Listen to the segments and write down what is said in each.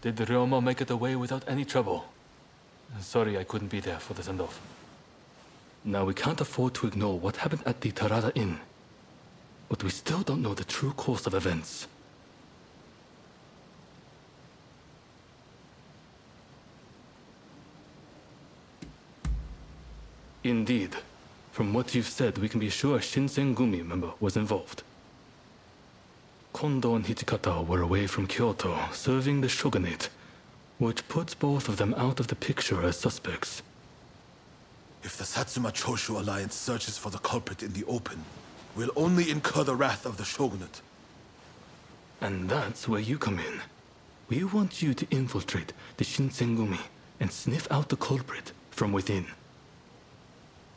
Did Ryoma make it away without any trouble? Sorry I couldn't be there for the send-off. Now we can't afford to ignore what happened at the Tarada Inn. But we still don't know the true course of events. Indeed. From what you've said, we can be sure a Shinsengumi member was involved. Kondo and Hichikata were away from Kyoto, serving the shogunate, which puts both of them out of the picture as suspects. If the Satsuma-Choshu alliance searches for the culprit in the open, we'll only incur the wrath of the shogunate. And that's where you come in. We want you to infiltrate the Shinsengumi and sniff out the culprit from within.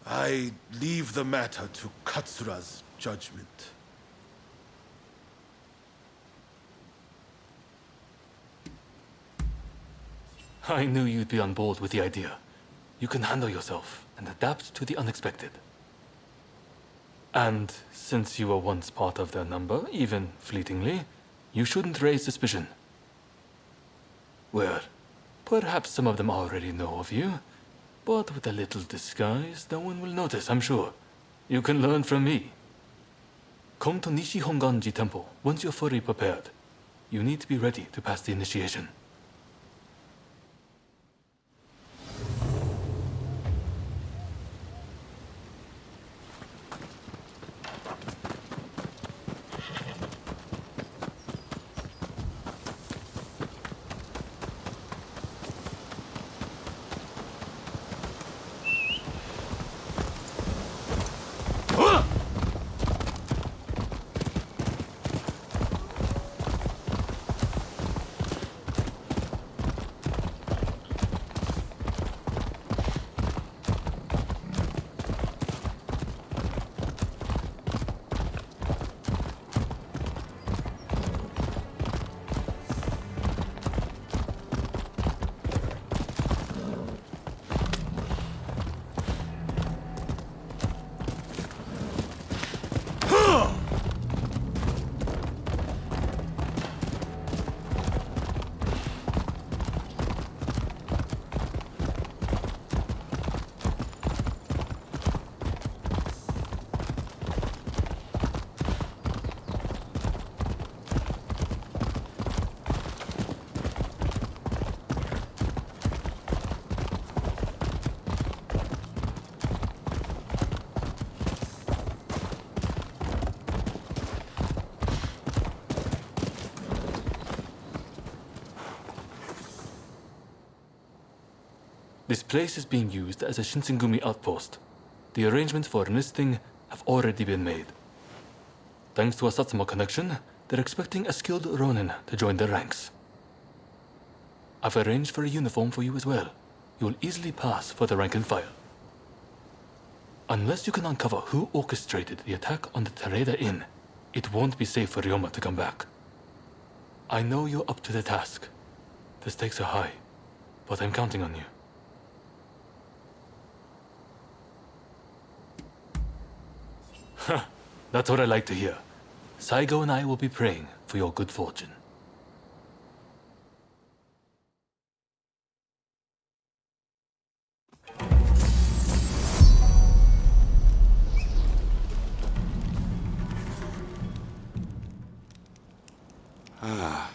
I leave the matter to Katsura's judgment. I knew you'd be on board with the idea. You can handle yourself and adapt to the unexpected. And since you were once part of their number, even fleetingly, you shouldn't raise suspicion. Well, perhaps some of them already know of you, but with a little disguise, no one will notice, I'm sure. You can learn from me. Come to Nishi Honganji Temple once you're fully prepared. You need to be ready to pass the initiation. This place is being used as a Shinsengumi outpost. The arrangements for enlisting have already been made. Thanks to a Satsuma connection, they're expecting a skilled RONIN to join their ranks. I've arranged for a uniform for you as well. You will easily pass for the rank and file. Unless you can uncover who orchestrated the attack on the Tareda Inn, it won't be safe for Ryoma to come back. I know you're up to the task. The stakes are high, but I'm counting on you. That's what I like to hear. Saigo and I will be praying for your good fortune. Ah,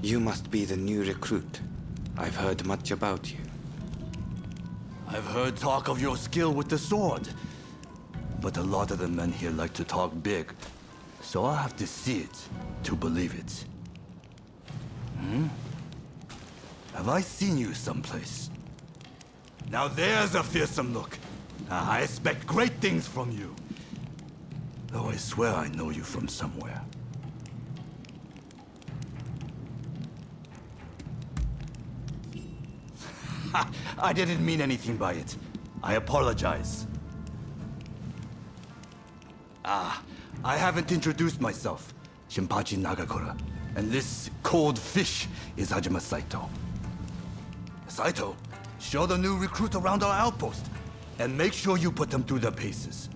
you must be the new recruit. I've heard much about you. I've heard talk of your skill with the sword. But a lot of the men here like to talk big, so I'll have to see it to believe it. Have I seen you someplace? Now there's a fearsome look. I expect great things from you. Though I swear I know you from somewhere. I didn't mean anything by it. I apologize. I haven't introduced myself. Shinpachi Nagakura. And this cold fish is Hajime Saito. Saito, show the new recruit around our outpost. And make sure you put them through their paces.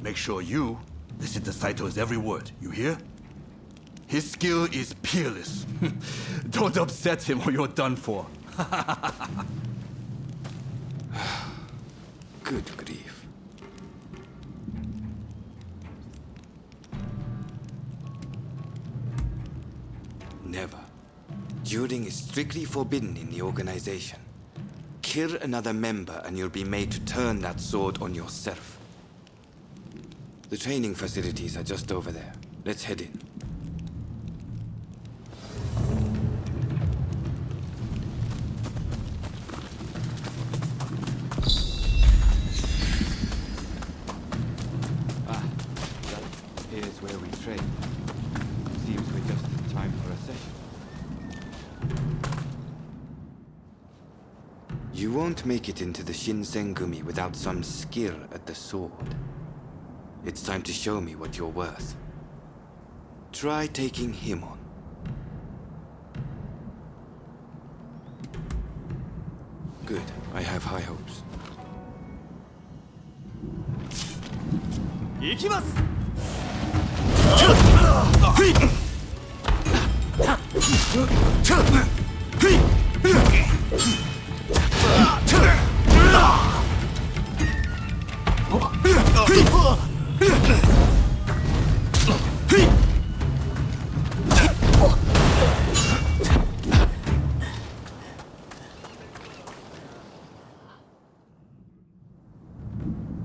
Make sure you listen to Saito's every word, you hear? His skill is peerless. Don't upset him or you're done for. Good grief. Never. Dueling is strictly forbidden in the organization. Kill another member and you'll be made to turn that sword on yourself. The training facilities are just over there. Let's head in. Here's where we train. Seems we're just in time for a session. You won't make it into the Shinsengumi without some skill at the sword. It's time to show me what you're worth. Try taking him on. Good. I have high hopes. 行きます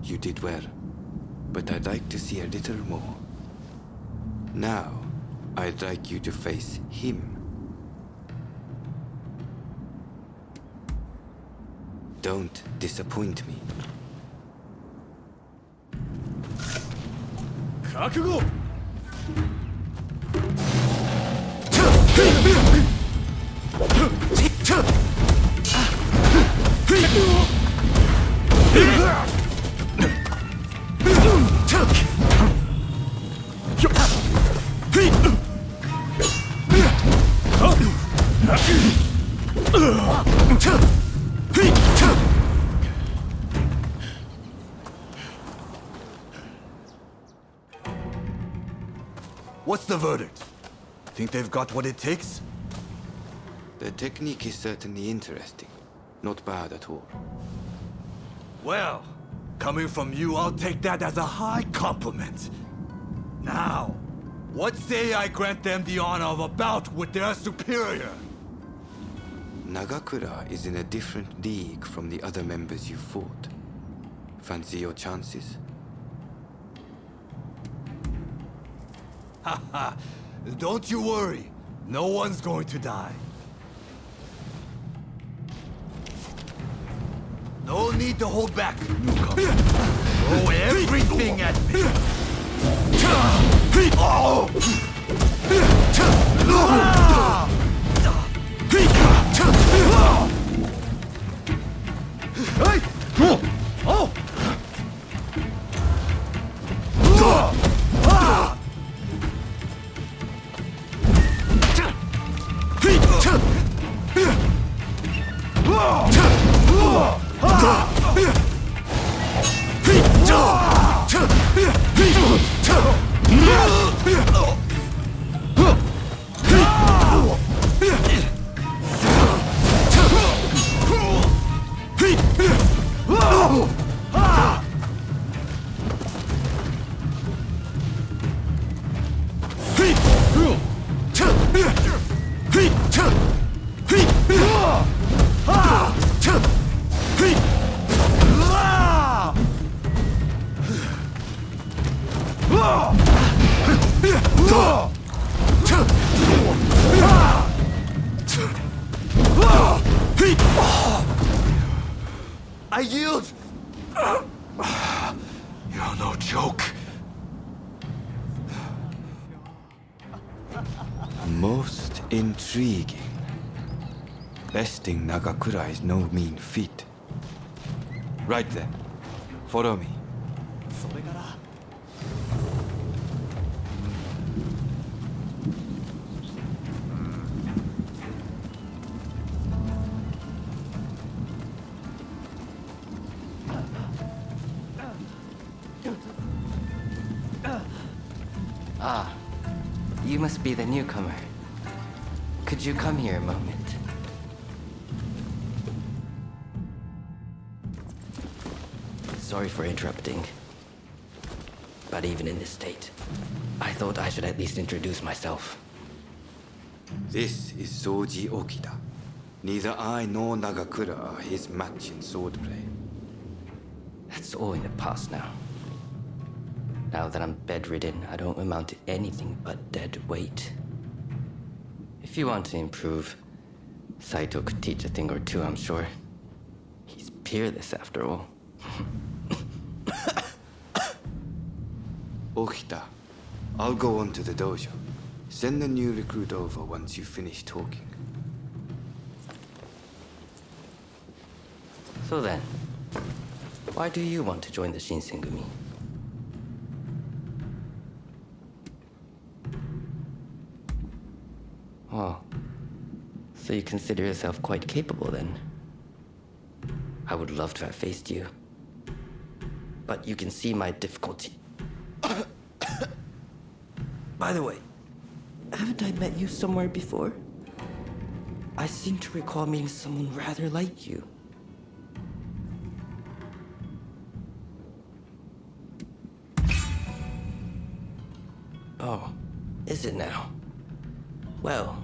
You did well, but I'd like to see a little more. Now, I'd like you to face him. Don't disappoint me. 覚悟 What's the verdict? Think they've got what it takes? The technique is certainly interesting. Not bad at all. Well, coming from you, I'll take that as a high compliment. Now, what say I grant them the honor of a bout with their superior? Nagakura is in a different league from the other members you fought. Fancy your chances? Haha, don't you worry. No one's going to die. No need to hold back, newcomer. Throw everything at me. I yield! You're no joke. Most intriguing. Besting Nagakura is no mean feat. Right then, follow me. You must be the newcomer. Could you come here a moment? Sorry for interrupting. But even in this state, I thought I should at least introduce myself. This is Soji Okita. Neither I nor Nagakura are his match in swordplay. That's all in the past now. Now that I'm bedridden, I don't amount to anything but dead weight. If you want to improve, Saito could teach a thing or two, I'm sure. He's peerless after all. Okita, I'll go on to the dojo. Send the new recruit over once you finish talking. So then, why do you want to join the Shinsengumi? Oh, so you consider yourself quite capable then? I would love to have faced you. But you can see my difficulty. By the way, haven't I met you somewhere before? I seem to recall meeting someone rather like you. Oh, is it now? Well,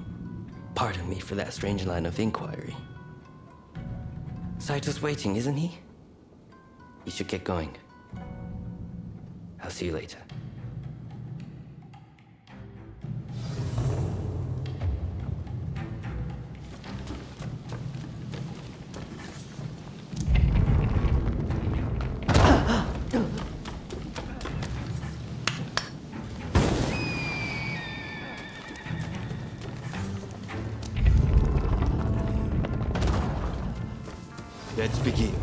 pardon me for that strange line of inquiry. Saito's waiting, isn't he? You should get going. I'll see you later. Let's begin.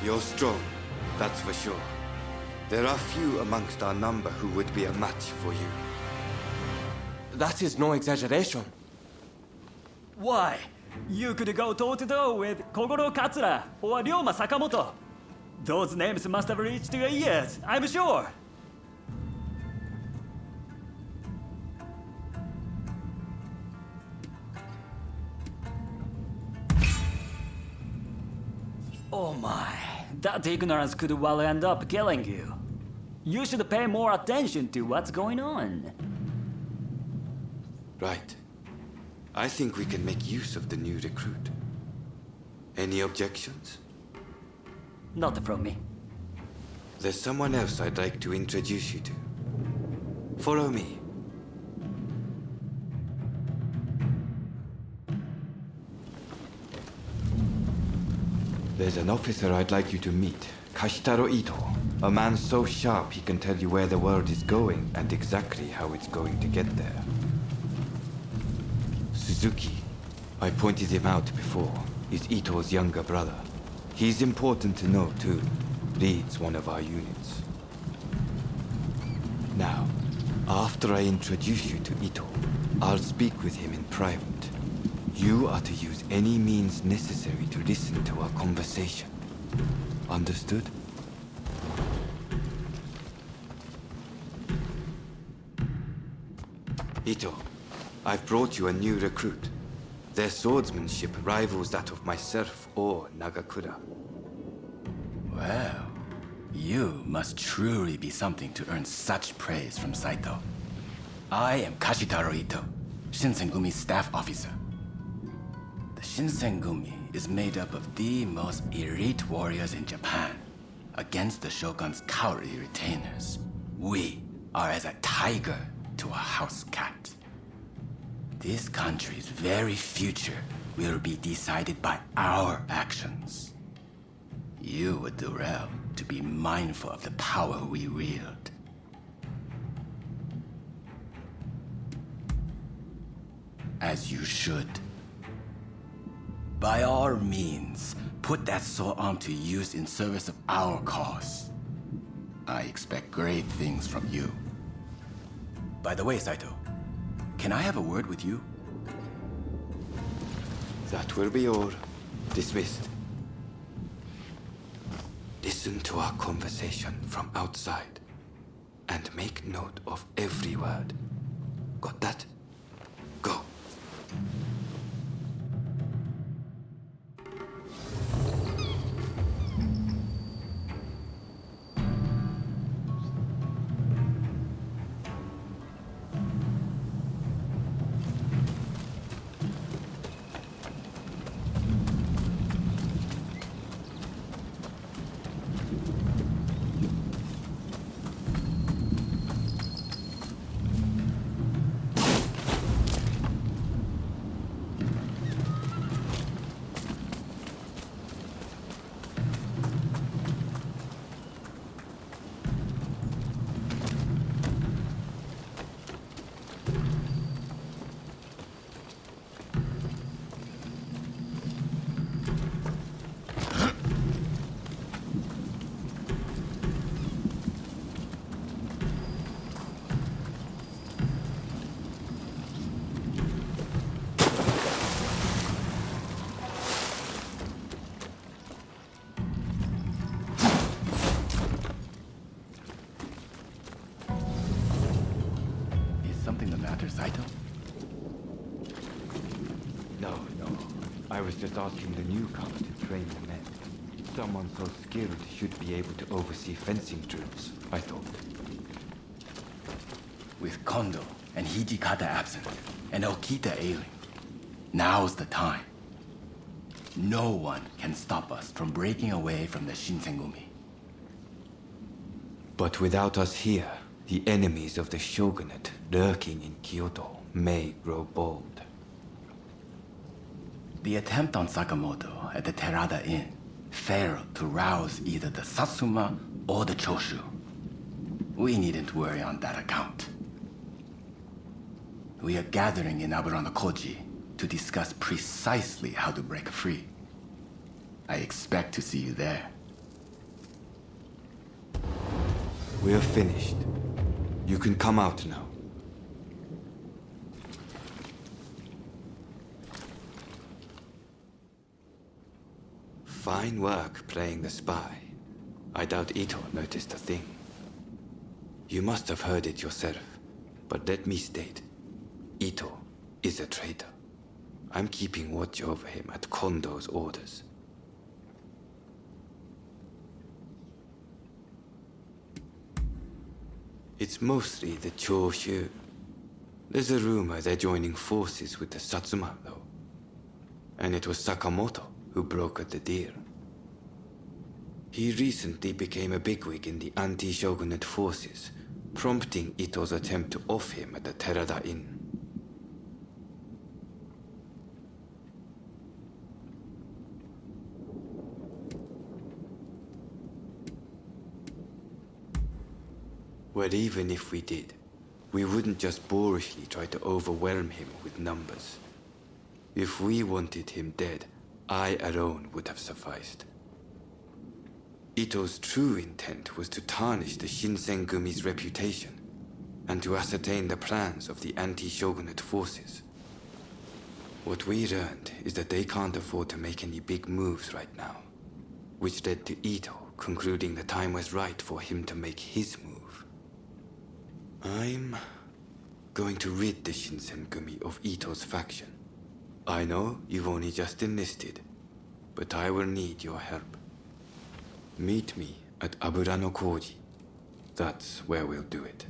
You're strong, that's for sure. There are few amongst our number who would be a match for you. That is no exaggeration. Why? You could go toe-to-toe with Kogoro Katsura or Ryoma Sakamoto. Those names must have reached your ears, I'm sure. Oh my, that ignorance could well end up killing you. You should pay more attention to what's going on. Right. I think we can make use of the new recruit. Any objections? Not from me. There's someone else I'd like to introduce you to. Follow me. There's an officer I'd like you to meet, Kashitaro Ito. A man so sharp he can tell you where the world is going and exactly how it's going to get there. Suzuki, I pointed him out before, is Ito's younger brother. He's important to know, too. Leads one of our units. Now, after I introduce you to Ito, I'll speak with him in private. You are to use any means necessary to listen to our conversation. Understood? Ito, I've brought you a new recruit. Their swordsmanship rivals that of myself or Nagakura. Well, you must truly be something to earn such praise from Saito. I am Kashitaro Ito, Shinsengumi's staff officer. The Shinsengumi is made up of the most elite warriors in Japan. Against the Shogun's cowardly retainers, we are as a tiger to a house cat. This country's very future will be decided by our actions. You would do well to be mindful of the power we wield. As you should. By all means, put that sword arm to use in service of our cause. I expect great things from you. By the way, Saito, can I have a word with you? That will be all. Dismissed. Listen to our conversation from outside, and make note of every word. Got that? Go. Saito? No. I was just asking the newcomer to train the men. Someone so skilled should be able to oversee fencing drills, I thought. With Kondo and Hijikata absent, and Okita ailing, now's the time. No one can stop us from breaking away from the Shinsengumi. But without us here, the enemies of the shogunate lurking in Kyoto may grow bold. The attempt on Sakamoto at the Terada Inn failed to rouse either the Satsuma or the Choshu. We needn't worry on that account. We are gathering in Aburanokoji to discuss precisely how to break free. I expect to see you there. We're finished. You can come out now. Fine work playing the spy. I doubt Ito noticed a thing. You must have heard it yourself, but let me state, Ito is a traitor. I'm keeping watch over him at Kondo's orders. It's mostly the Choshu. There's a rumor they're joining forces with the Satsuma, though. And it was Sakamoto who brokered the deal. He recently became a bigwig in the anti-shogunate forces, prompting Ito's attempt to off him at the Terada Inn. Well, even if we did, we wouldn't just boorishly try to overwhelm him with numbers. If we wanted him dead, I alone would have sufficed. Ito's true intent was to tarnish the Shinsengumi's reputation and to ascertain the plans of the anti-shogunate forces. What we learned is that they can't afford to make any big moves right now, which led to Ito concluding the time was right for him to make his move. I'm going to rid the Shinsengumi of Ito's faction. I know you've only just enlisted, but I will need your help. Meet me at Abura no Koji. That's where we'll do it.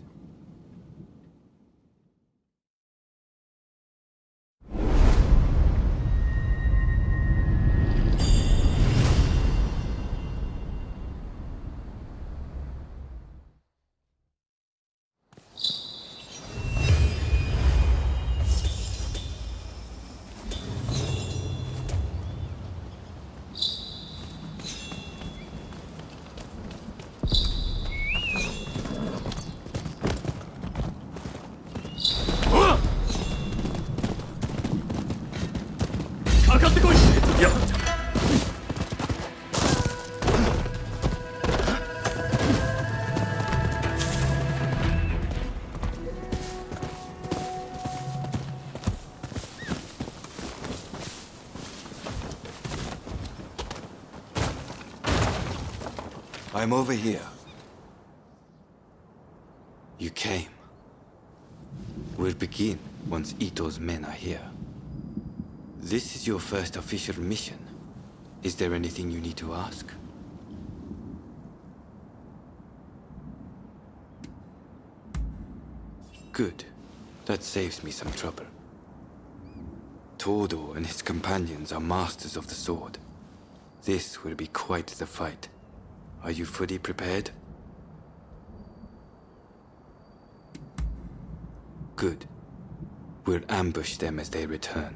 I'm over here. You came. We'll begin once Ito's men are here. This is your first official mission. Is there anything you need to ask? Good. That saves me some trouble. Todo and his companions are masters of the sword. This will be quite the fight. Are you fully prepared? Good. We'll ambush them as they return.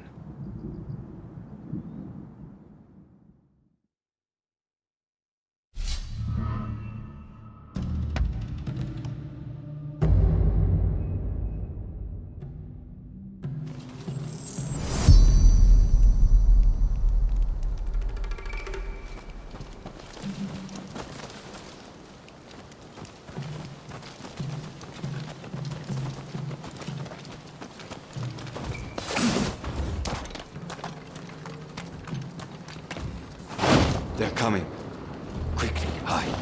They're coming. Quickly, hide.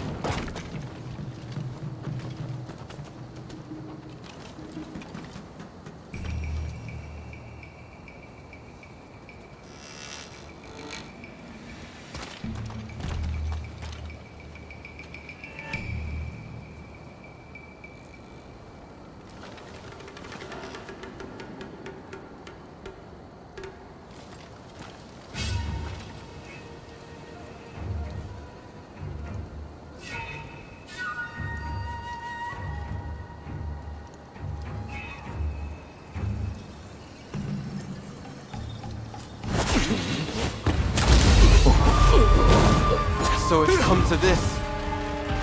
So it's come to this.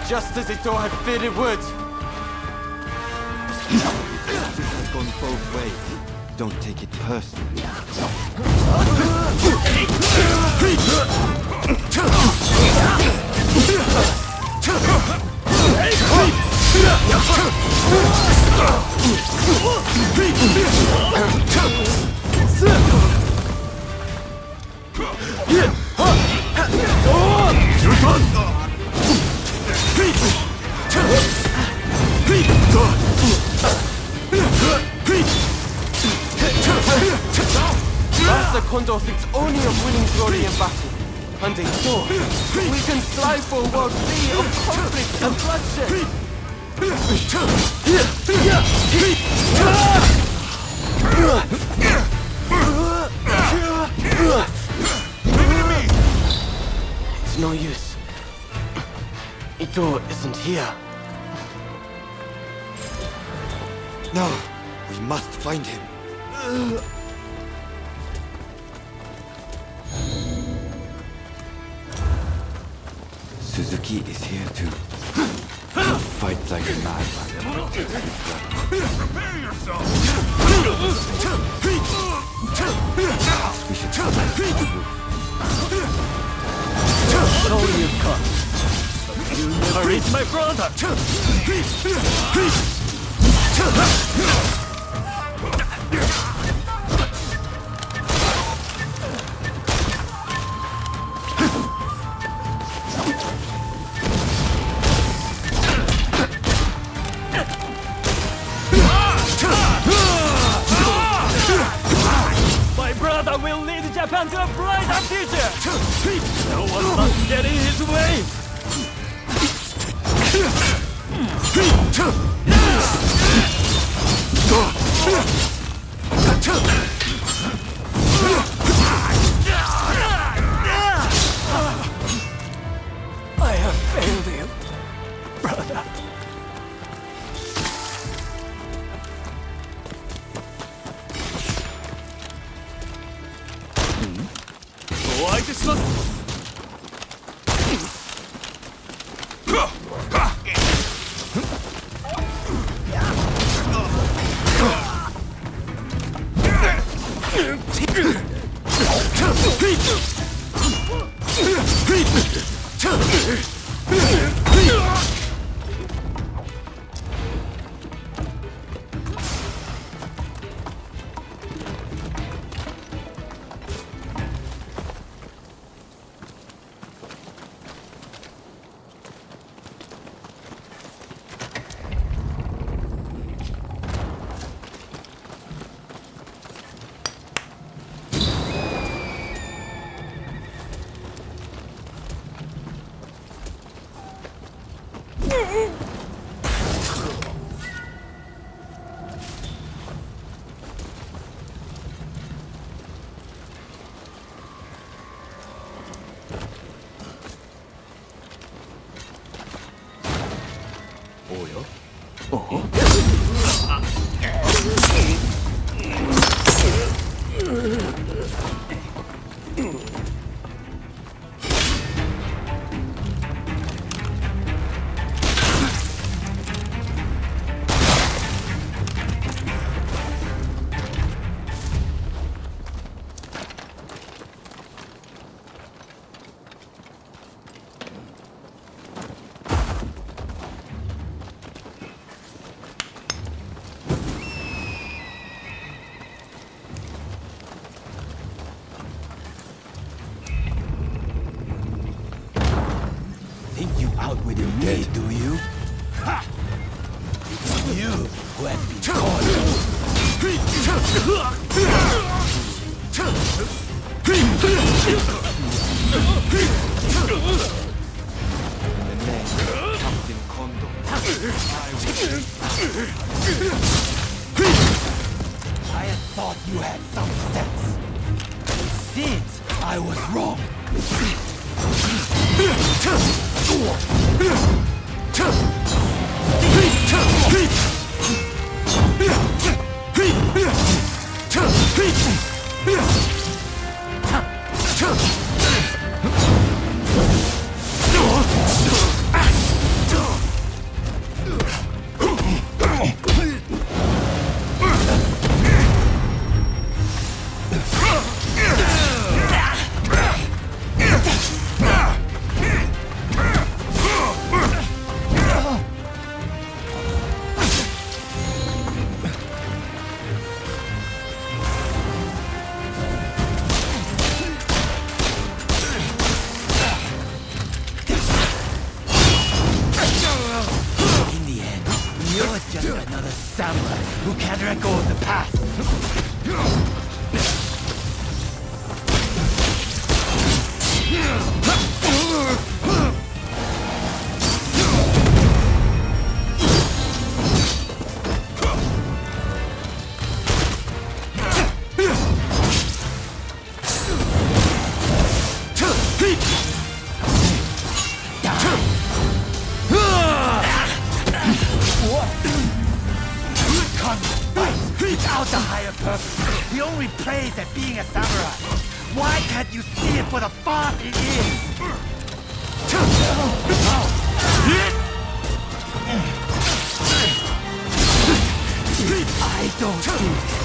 Just as Ito had feared it would. It has gone both ways. Don't take it personally. Master Kondo thinks only of winning glory in battle. And Ito, we can strive for a world free of conflict and bloodshed. It's no use. Ito isn't here. No, we must find him. Suzuki is here too. He'll fight like a madman. Prepare yourself! We should climb the roof. So you've come. You never reach my brother! My brother will lead Japan to a brighter future! No one must get in his way! I have failed you, brother. Oh, I just must... Think you outwitted me, do you? Ha! It's you who has been caught. The name Captain Kondo. I had thought you had some sense. It seems I was wrong. Just another samurai who can't let go of the past. Without the higher purpose, the only praise at being a samurai. Why can't you see it for the farce it is? I don't see it.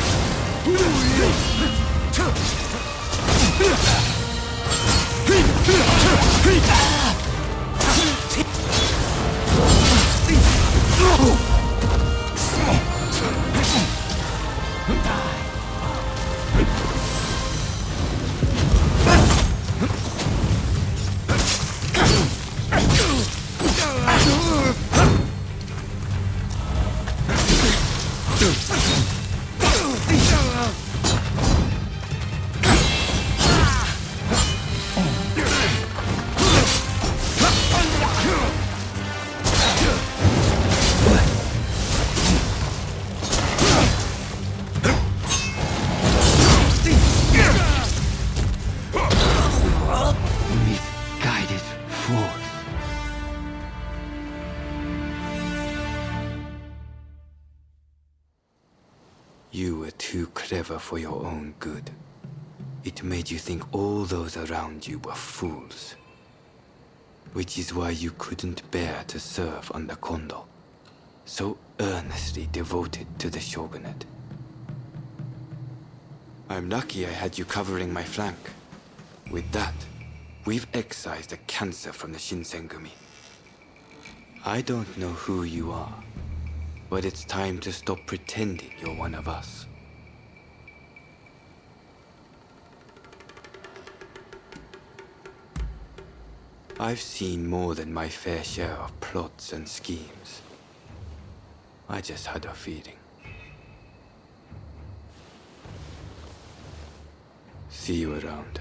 Misguided fools. You were too clever for your own good. It made you think all those around you were fools. Which is why you couldn't bear to serve under Kondo, so earnestly devoted to the shogunate. I'm lucky I had you covering my flank. With that, we've excised a cancer from the Shinsengumi. I don't know who you are, but it's time to stop pretending you're one of us. I've seen more than my fair share of plots and schemes. I just had a feeling. See you around.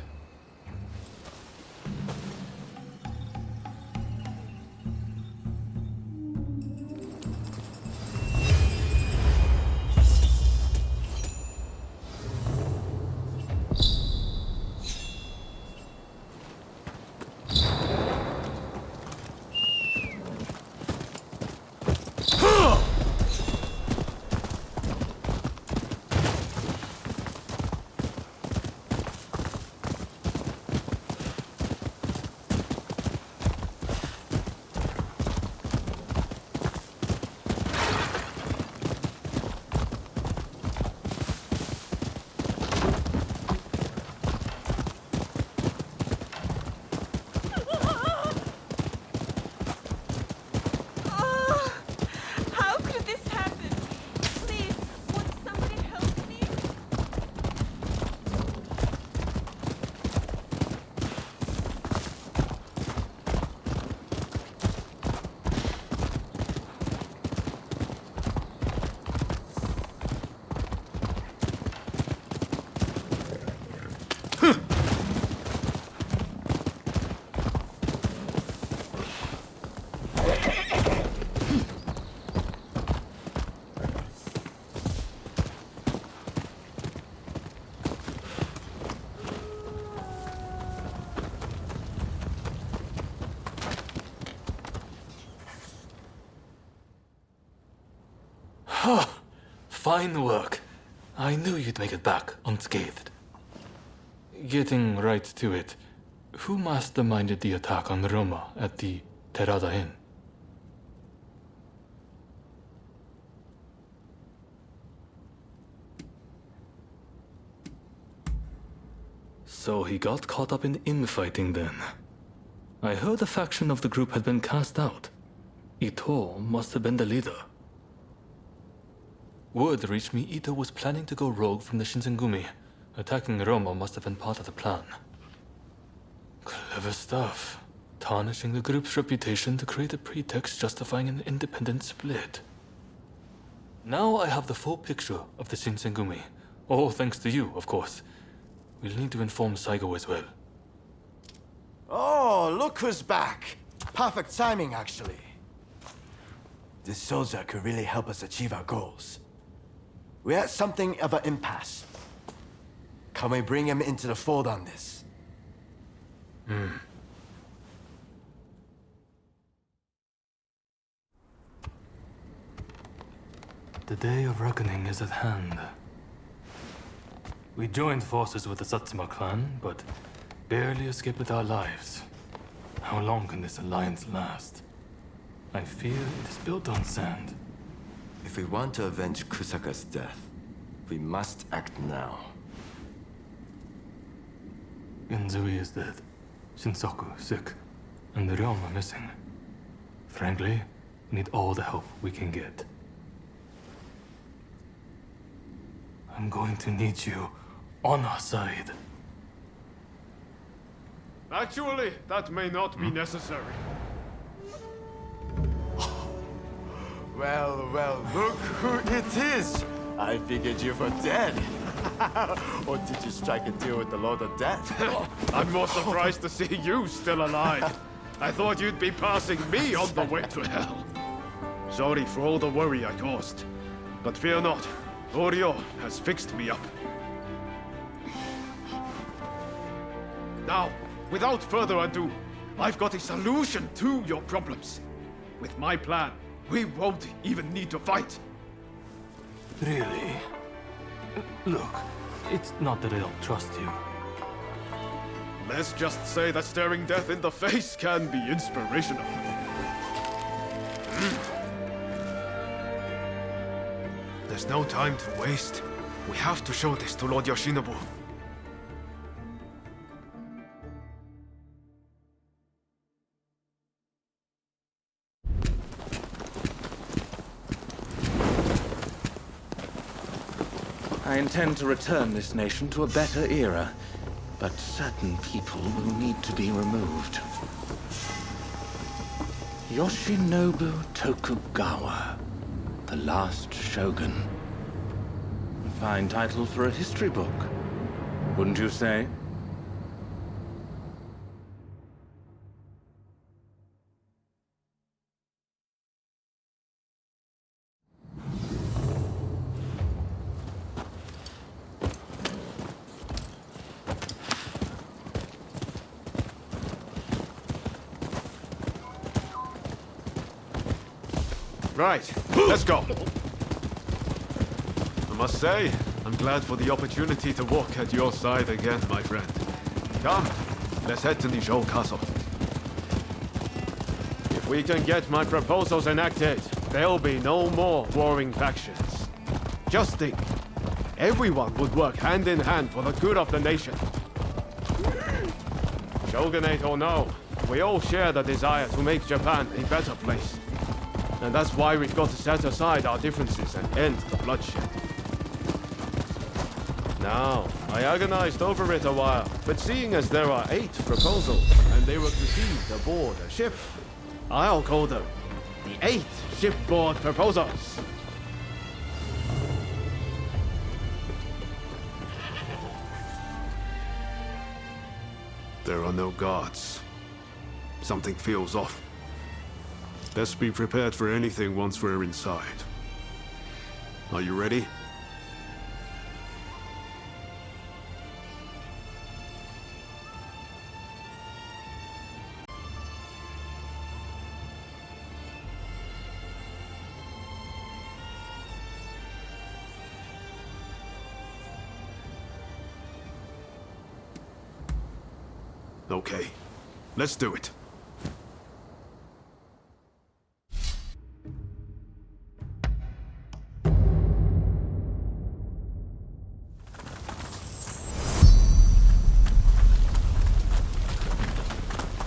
How could this happen? Please, won't somebody help me? Fine work. I knew you'd make it back unscathed. Getting right to it, who masterminded the attack on Roma at the Terada Inn? So he got caught up in infighting then. I heard a faction of the group had been cast out. Ito must have been the leader. Word reached me Ito was planning to go rogue from the Shinsengumi. Attacking Roma must have been part of the plan. Clever stuff. Tarnishing the group's reputation to create a pretext justifying an independent split. Now I have the full picture of the Shinsengumi. All thanks to you, of course. We'll need to inform Saigo as well. Oh, look who's back. Perfect timing, actually. This soldier could really help us achieve our goals. We're at something of an impasse. Can we bring him into the fold on this? The day of reckoning is at hand. We joined forces with the Satsuma clan, but barely escaped with our lives. How long can this alliance last? I fear it is built on sand. If we want to avenge Kusaka's death, we must act now. Genzui is dead, Shinsaku sick, and the Ryoma missing. Frankly, we need all the help we can get. I'm going to need you on our side. Actually, that may not be necessary. Well, look who it is! I figured you were dead. Or did you strike a deal with the Lord of Death? I'm more surprised to see you still alive. I thought you'd be passing me on the way to hell. Sorry for all the worry I caused. But fear not, Oreo has fixed me up. Now, without further ado, I've got a solution to your problems. With my plan, we won't even need to fight. Really? Look, it's not that I don't trust you. Let's just say that staring death in the face can be inspirational. There's no time to waste. We have to show this to Lord Yoshinobu. I intend to return this nation to a better era, but certain people will need to be removed. Yoshinobu Tokugawa, the last shogun. A fine title for a history book, wouldn't you say? Right, let's go. I must say, I'm glad for the opportunity to walk at your side again, my friend. Come, let's head to Nijou Castle. If we can get my proposals enacted, there'll be no more warring factions. Just think, everyone would work hand in hand for the good of the nation. Shogunate or no, we all share the desire to make Japan a better place. And that's why we've got to set aside our differences and end the bloodshed. Now, I agonized over it a while, but seeing as there are 8 proposals, and they were conceived aboard a ship, I'll call them the 8 shipboard proposals. There are no guards. Something feels off. Let's be prepared for anything once we're inside. Are you ready? Okay, let's do it.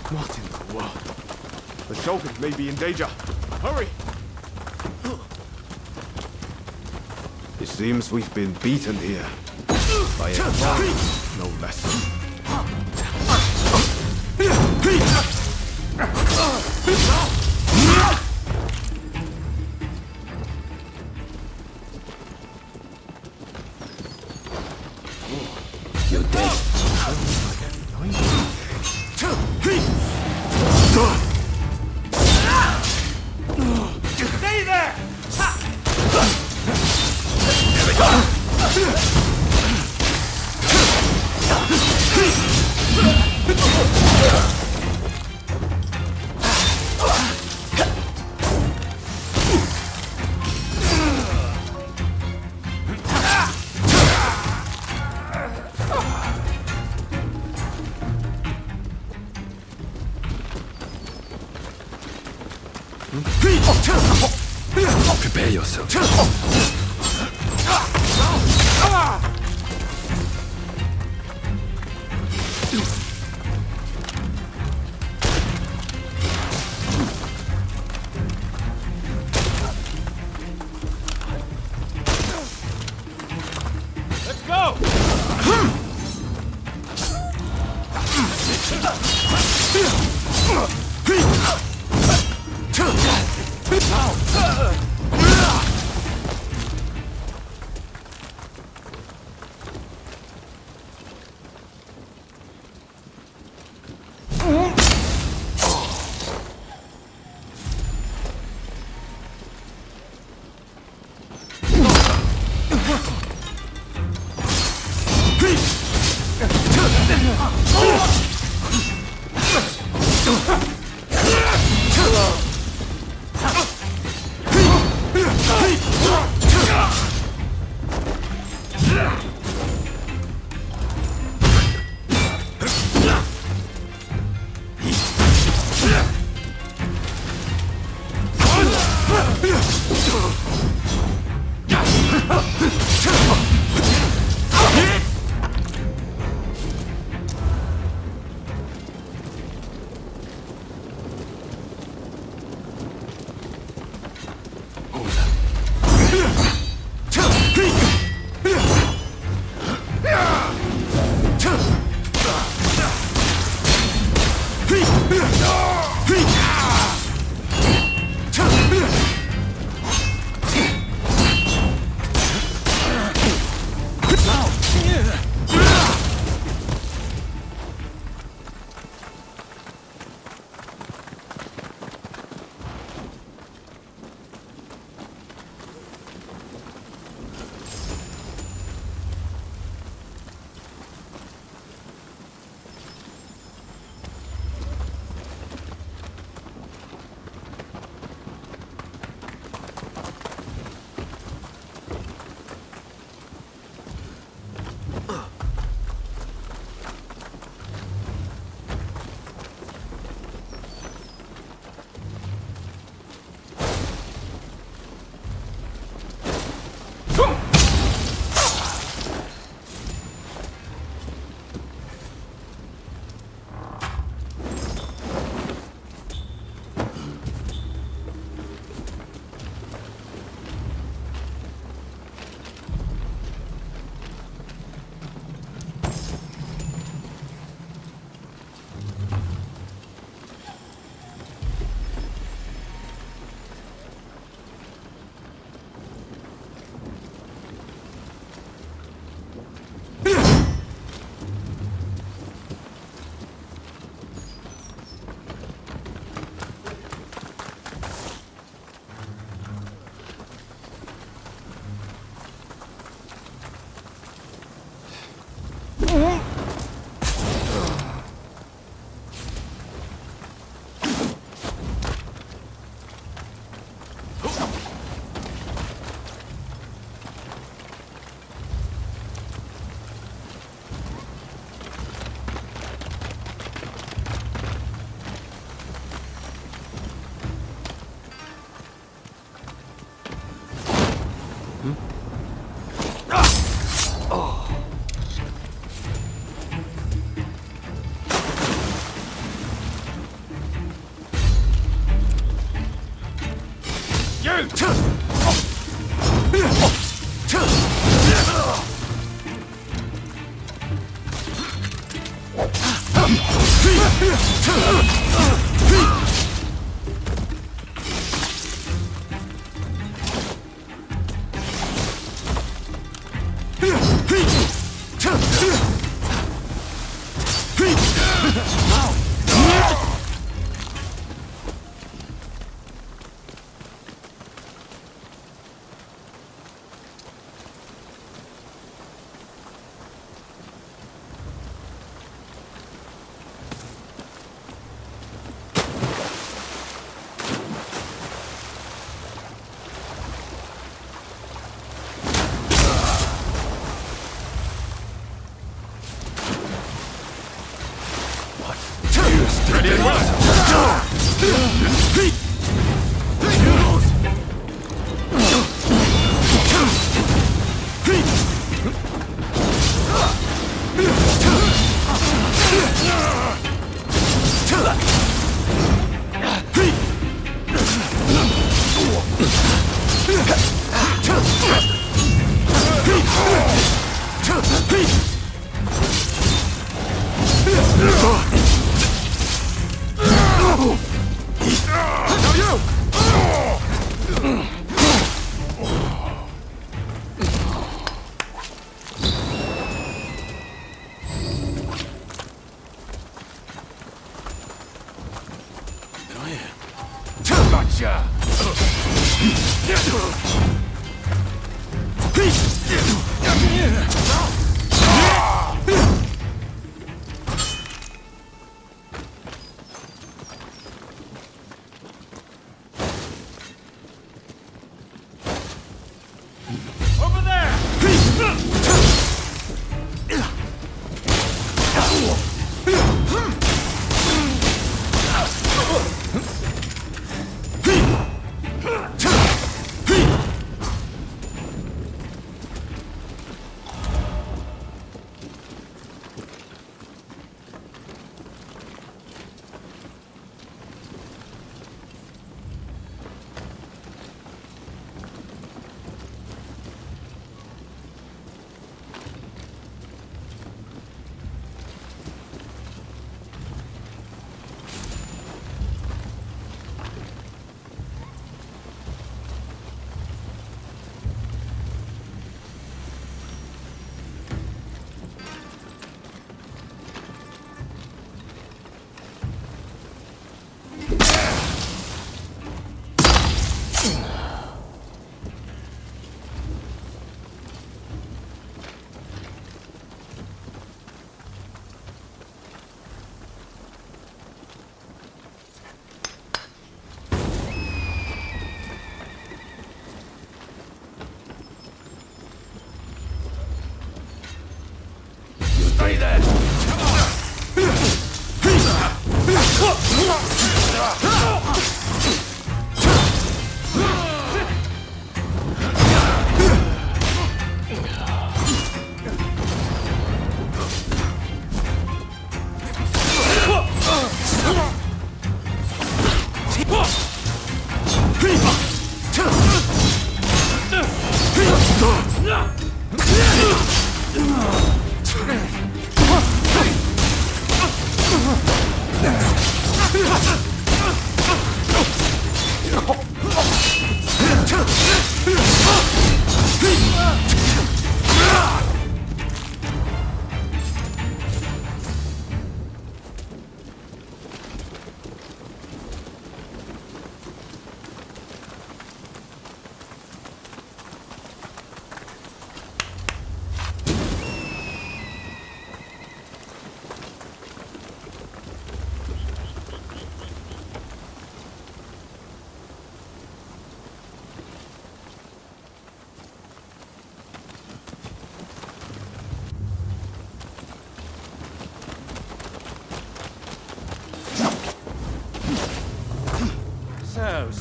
What in the world? The Shogun may be in danger. Hurry! It seems we've been beaten here. By a foe, no less. You're dead. Stay there! Prepare yourself. Let's go!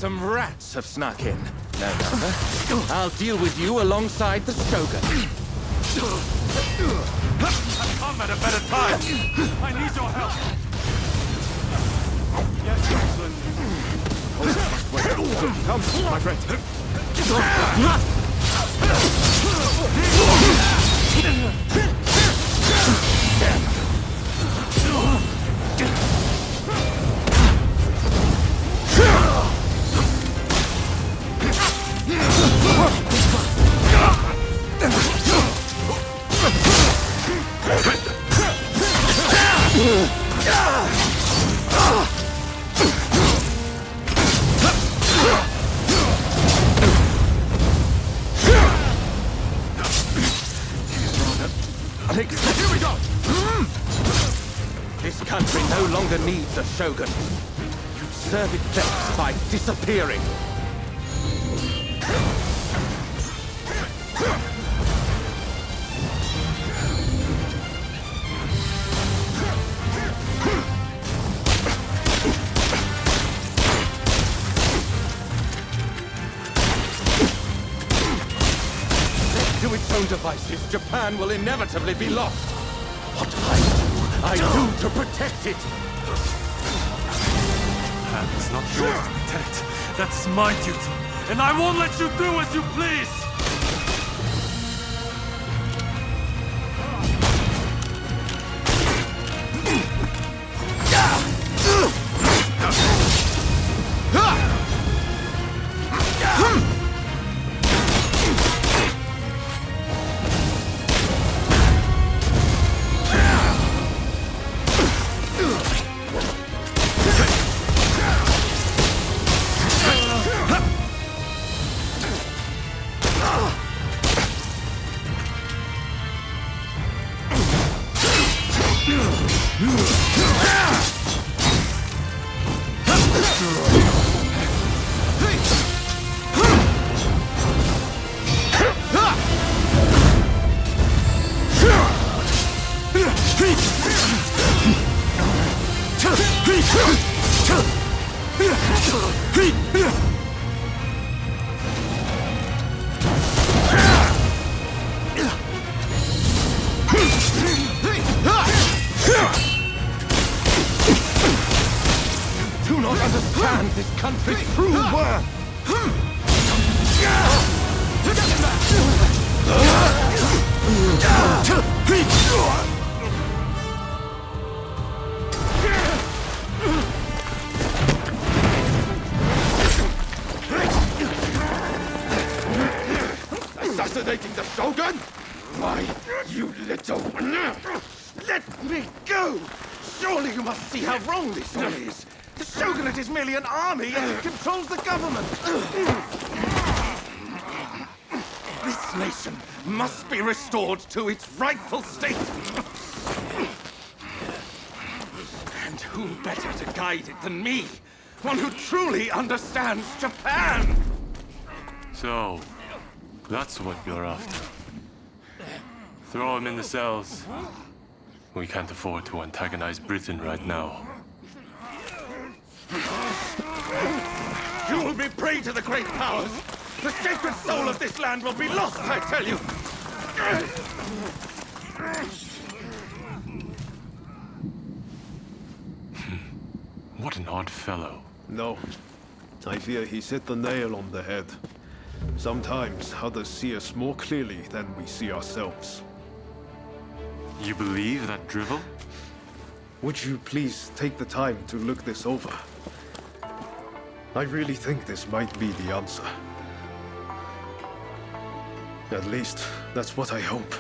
Some rats have snuck in. No matter. I'll deal with you alongside the Shogun. I've come at a better time. I need your help. Yes, excellent. Come, my friend. Here we go! This country no longer needs a shogun. You'd serve it best by disappearing. To its own devices, Japan will inevitably be lost. What I do to protect it. That is not yours to protect. That's my duty. And I won't let you do as you please! Do not understand this country's true worth. Assassinating the Shogun? Why, you little... Let me go! Surely you must see how wrong this all is. The Shogunate is merely an army, yet it controls the government. This nation must be restored to its rightful state. And who better to guide it than me? One who truly understands Japan! So, that's what you're after. Throw him in the cells. We can't afford to antagonize Britain right now. You will be prey to the great powers! The sacred soul of this land will be lost, I tell you! What an odd fellow. No. I fear he's hit the nail on the head. Sometimes others see us more clearly than we see ourselves. You believe that drivel? Would you please take the time to look this over? I really think this might be the answer. At least, that's what I hope.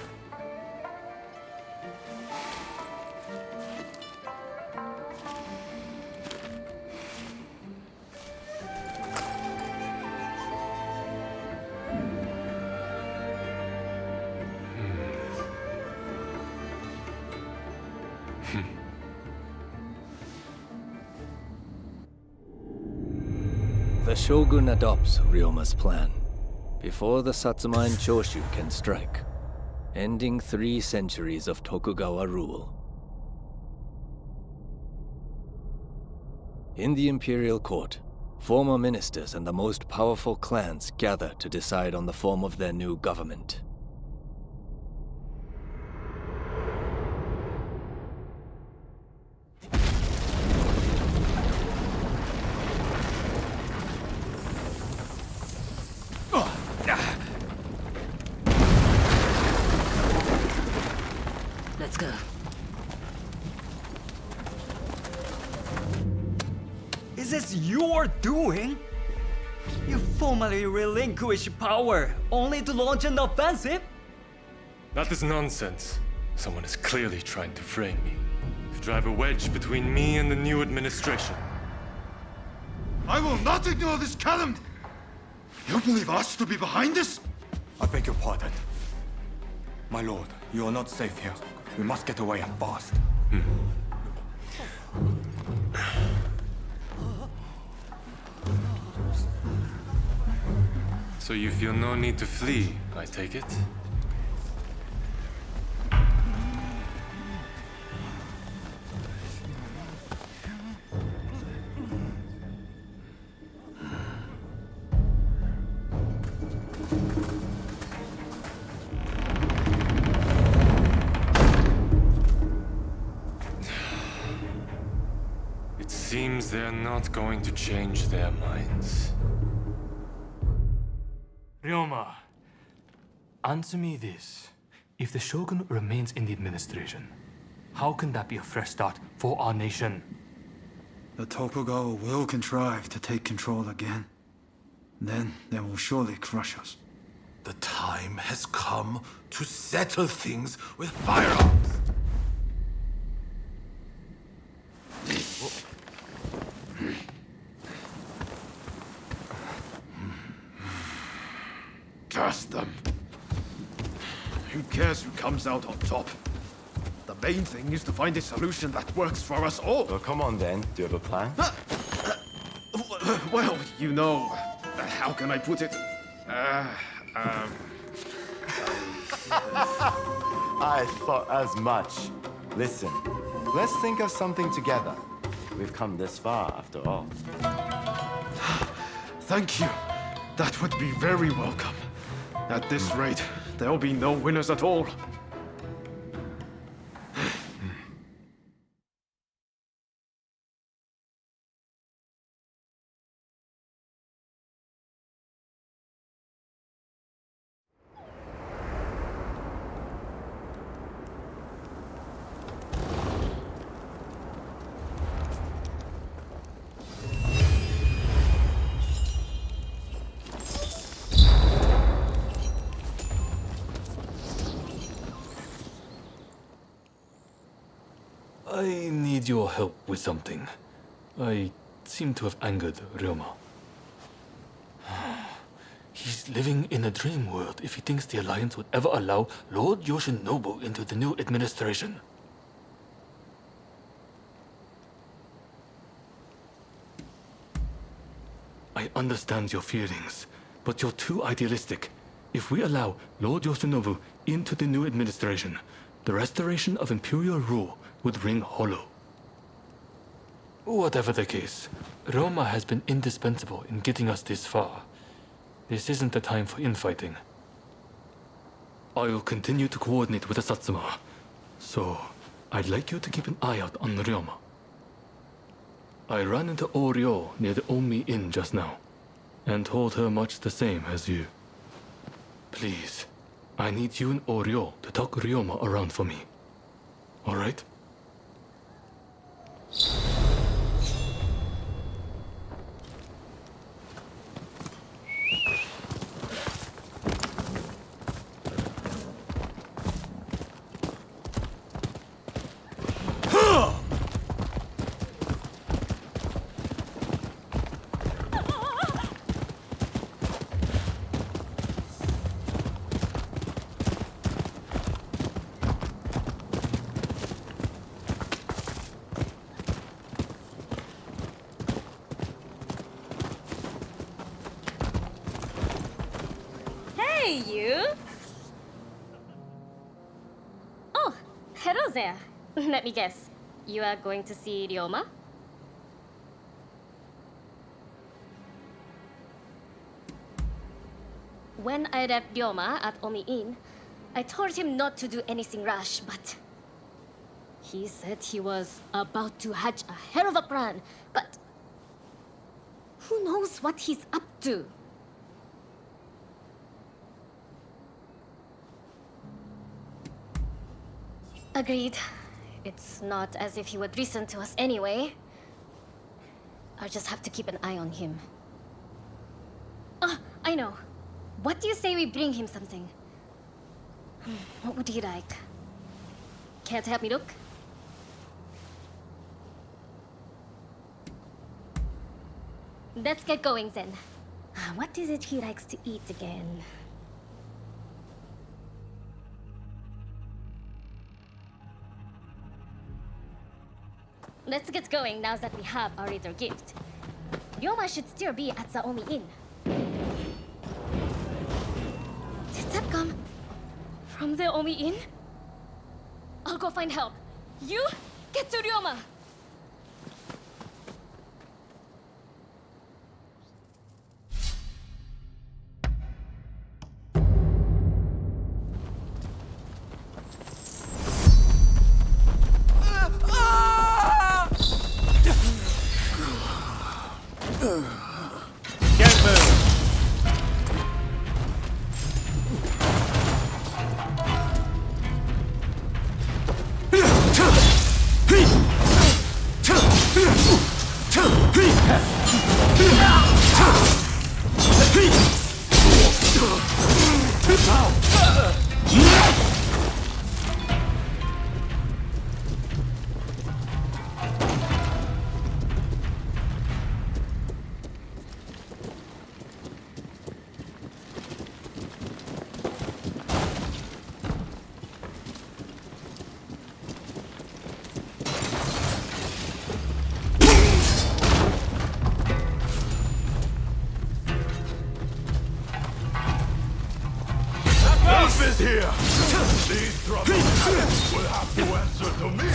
The Shogun adopts Ryoma's plan before the Satsuma and Choshu can strike, ending 3 centuries of Tokugawa rule. In the imperial court, Former ministers and the most powerful clans gather to decide on the form of their new government. Let's go. Is this your doing? You formally relinquish power only to launch an offensive? That is nonsense. Someone is clearly trying to frame me, to drive a wedge between me and the new administration. I will not ignore this calumny! You believe us to be behind this? I beg your pardon. My lord, you are not safe here. We must get away and fast. So you feel no need to flee, I take it? It seems they're not going to change their minds. Ryoma, answer me this. If the Shogun remains in the administration, how can that be a fresh start for our nation? The Tokugawa will contrive to take control again. Then they will surely crush us. The time has come to settle things with firearms. Curse them. Who cares who comes out on top? The main thing is to find a solution that works for us all. Well, come on then. Do you have a plan? Well, you know, how can I put it? I thought as much. Listen, let's think of something together. We've come this far, after all. Thank you. That would be very welcome. At this rate, there'll be no winners at all. I need your help with something. I seem to have angered Ryoma. He's living in a dream world if he thinks the Alliance would ever allow Lord Yoshinobu into the new administration. I understand your feelings, but you're too idealistic. If we allow Lord Yoshinobu into the new administration, the restoration of imperial rule would ring hollow. Whatever the case, Roma has been indispensable in getting us this far. This isn't the time for infighting. I'll continue to coordinate with the Satsuma, so I'd like you to keep an eye out on Ryoma. I ran into Oryo near the Omi Inn just now, and told her much the same as you. Please, I need you and Oryo to talk Ryoma around for me. All right? Hey, you! Oh, hello there. Let me guess. You are going to see Ryoma? When I left Ryoma at Omi Inn, I told him not to do anything rash, but he said he was about to hatch a hell of a plan, but who knows what he's up to? Agreed. It's not as if he would listen to us anyway. I'll just have to keep an eye on him. Ah, I know. What do you say we bring him something? What would he like? Care to help me look? Let's get going then. What is it he likes to eat again? Let's get going now that we have our little gift. Ryoma should still be at the Omi Inn. Did that come from the Omi Inn? I'll go find help. You get to Ryoma! Is here. These troubles will have to answer to me.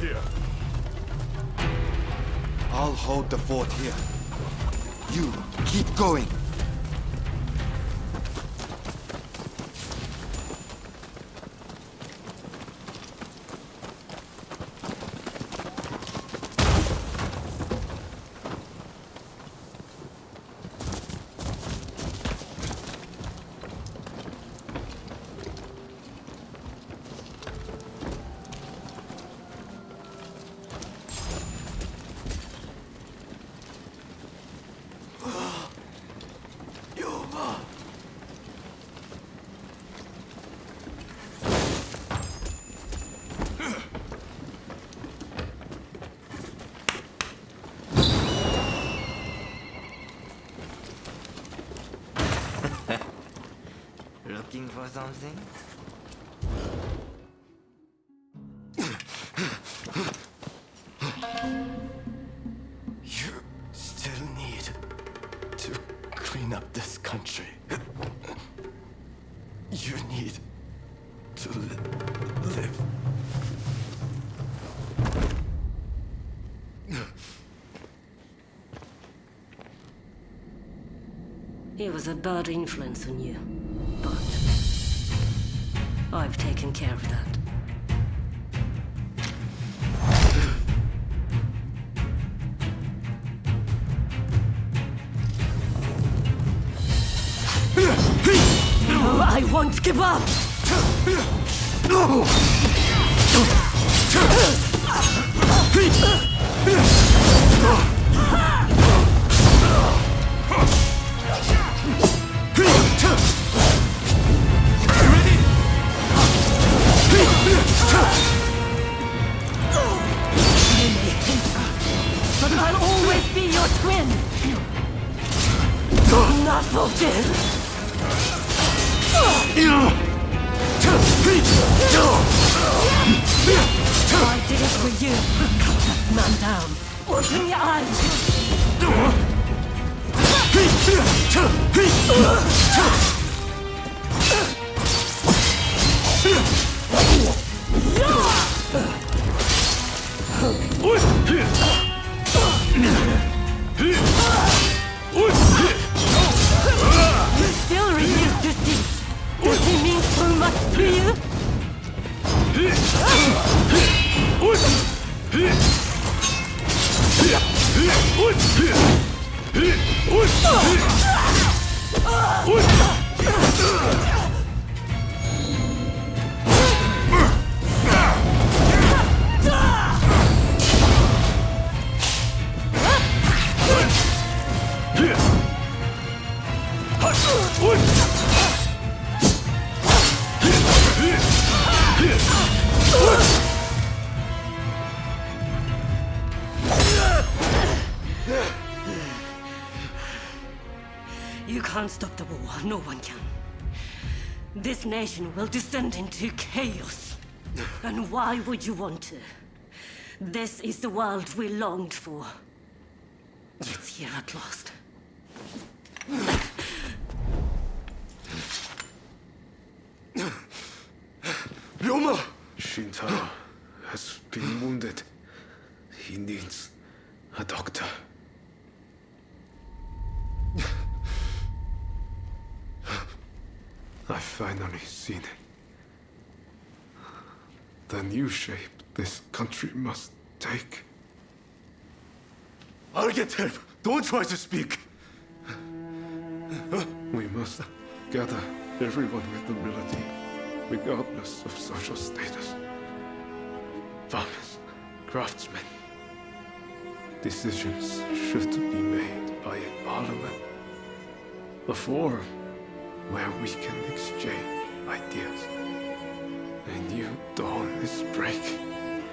here. I'll hold the fort here. You keep going. Looking for something? You still need to clean up this country. You need to live. He was a bad influence on you, but I've taken care of that. No, I won't give up! But I'll always be your twin! Not forgive! I did it for you! Cut that man down! Open your eyes! You still refuse to see? Does he mean so much to you? You can't stop the war. No one can. This nation will descend into chaos. And why would you want to? This is the world we longed for. It's here at last. Ryoma! Shintaro has been wounded. He needs a doctor. I've finally seen it. The new shape this country must take. I'll get help. Don't try to speak. We must gather everyone with ability, regardless of social status. Farmers, craftsmen. Decisions should be made by a parliament. A forum where we can exchange ideas. A new dawn is breaking.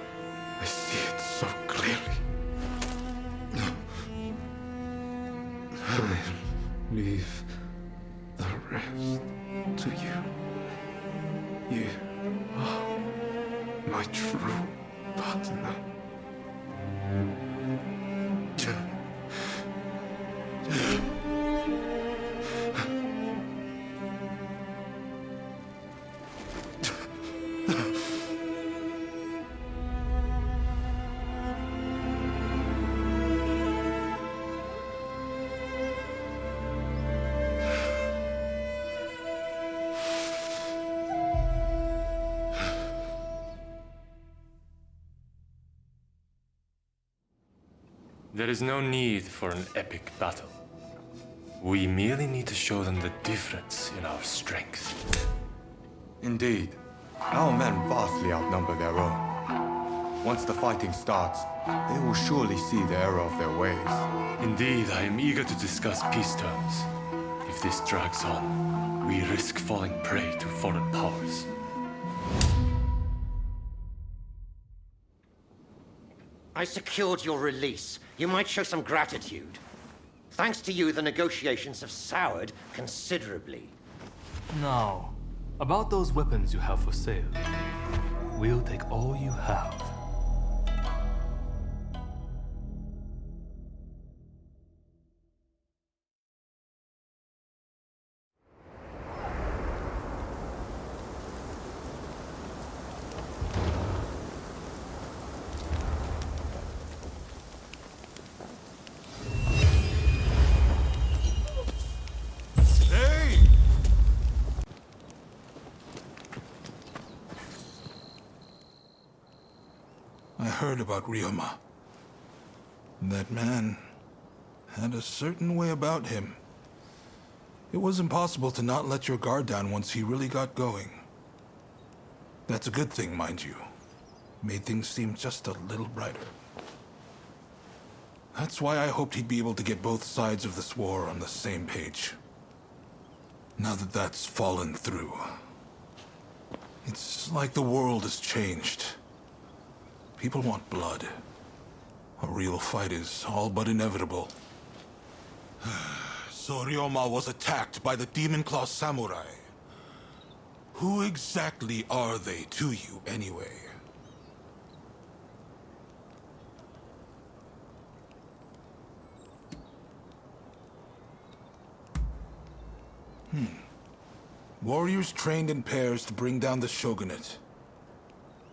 I see it so clearly. I leave the rest to you. You are my true partner. There is no need for an epic battle. We merely need to show them the difference in our strength. Indeed. Our men vastly outnumber their own. Once the fighting starts, they will surely see the error of their ways. Indeed, I am eager to discuss peace terms. If this drags on, we risk falling prey to foreign powers. I secured your release. You might show some gratitude. Thanks to you, the negotiations have soured considerably. Now, about those weapons you have for sale. We'll take all you have. I heard about Ryoma. That man had a certain way about him. It was impossible to not let your guard down once he really got going. That's a good thing, mind you. Made things seem just a little brighter. That's why I hoped he'd be able to get both sides of this war on the same page. Now that that's fallen through, it's like the world has changed. People want blood. A real fight is all but inevitable. So Ryoma was attacked by the Demon Claw Samurai. Who exactly are they to you, anyway? Warriors trained in pairs to bring down the shogunate.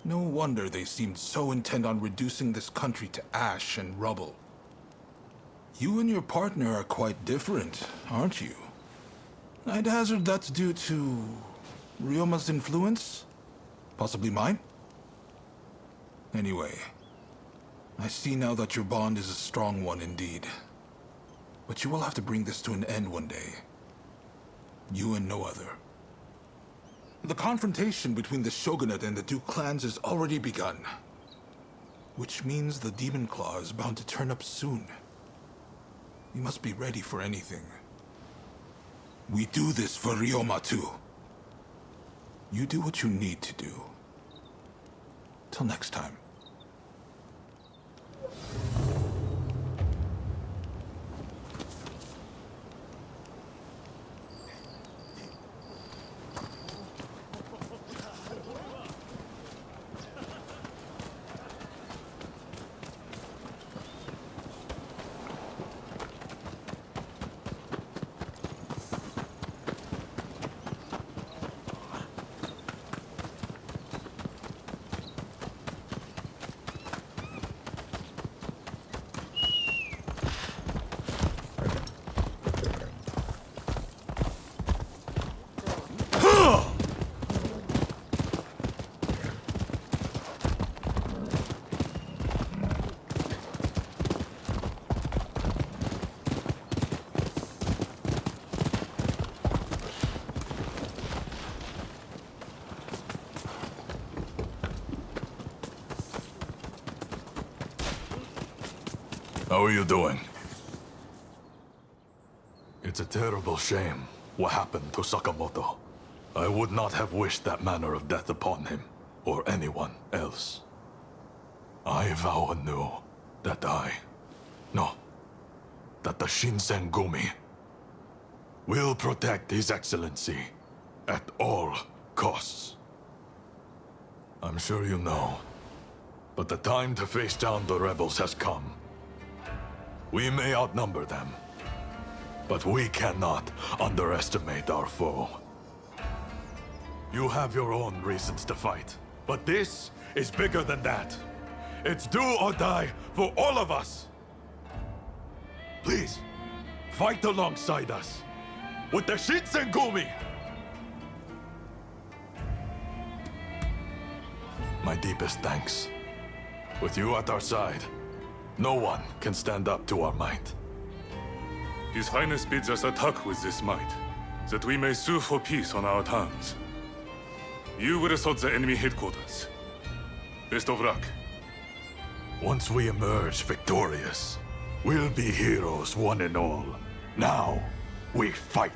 No wonder they seemed so intent on reducing this country to ash and rubble. You and your partner are quite different, aren't you? I'd hazard that's due to Ryoma's influence? Possibly mine? Anyway, I see now that your bond is a strong one indeed. But you will have to bring this to an end one day. You and no other. The confrontation between the Shogunate and the two clans has already begun. Which means the Demon Claw is bound to turn up soon. You must be ready for anything. We do this for Ryoma too. You do what you need to do. Till next time. How are you doing? It's a terrible shame what happened to Sakamoto. I would not have wished that manner of death upon him, or anyone else. I vow anew that that the Shinsengumi will protect His Excellency at all costs. I'm sure you know, but the time to face down the rebels has come. We may outnumber them, but we cannot underestimate our foe. You have your own reasons to fight, but this is bigger than that. It's do or die for all of us. Please, fight alongside us with the Shinsengumi! My deepest thanks. With you at our side, No one can stand up to our might. His Highness bids us attack with this might, that we may sue for peace on our terms. You will assault the enemy headquarters. Best of luck. Once we emerge victorious, we'll be heroes one and all. Now, we fight.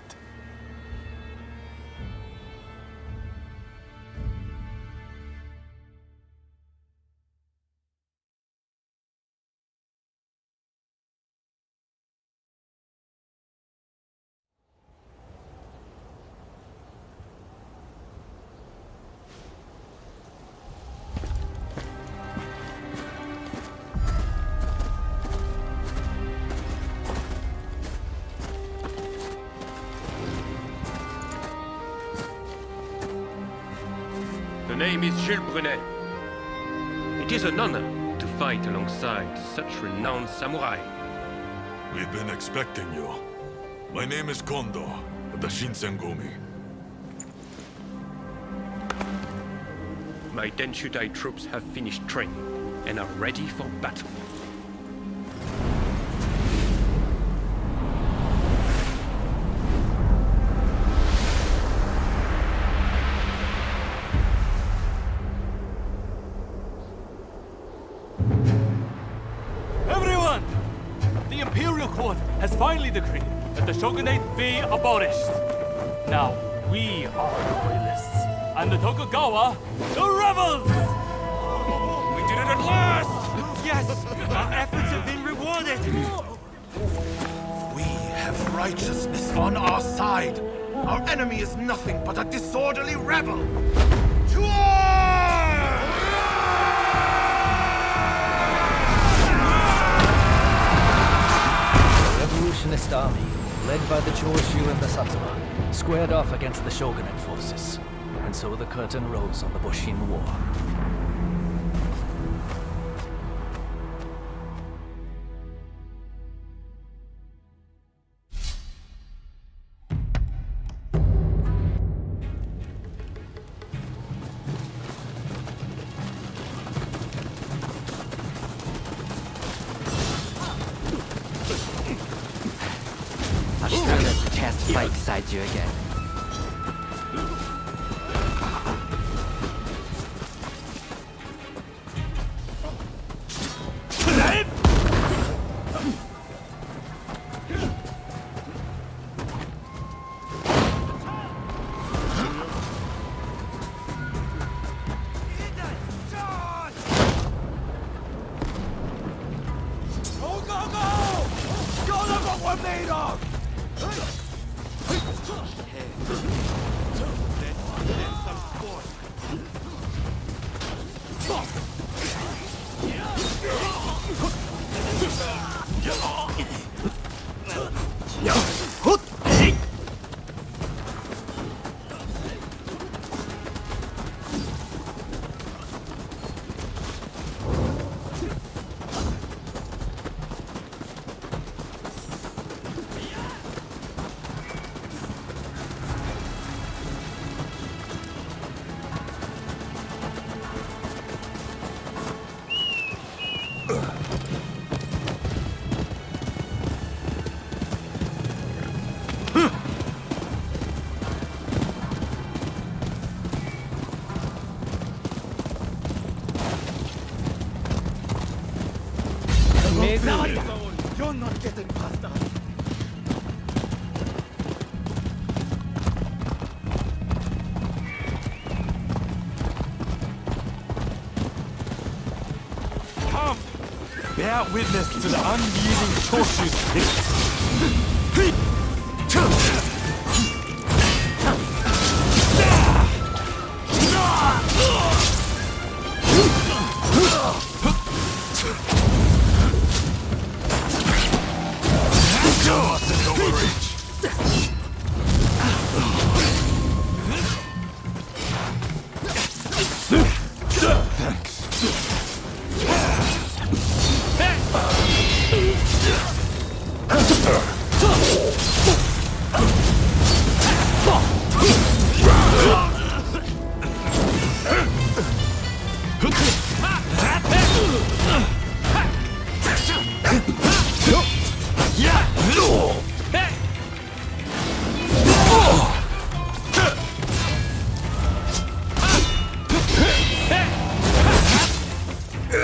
The name is Jules Brunet. It is an honor to fight alongside such renowned samurai. We've been expecting you. My name is Kondo, of the Shinsengumi. My Denshutai troops have finished training and are ready for battle. Everyone! The Imperial Court has finally decreed that the shogunate be abolished. Now, we are the loyalists, and the Tokugawa, the rebels! We did it at last! Yes! Our efforts have been rewarded! We have righteousness on our side. Our enemy is nothing but a disorderly rebel. To The revolutionist army, led by the Choshu and the Satsuma, squared off against the shogunate forces. And so the curtain rose on the Boshin War. I'm sure there's a chance to fight beside you again. Go, go, go! Show them what we're made of! You're not getting past us. Come! Bear witness to the unyielding Choshu spirit. You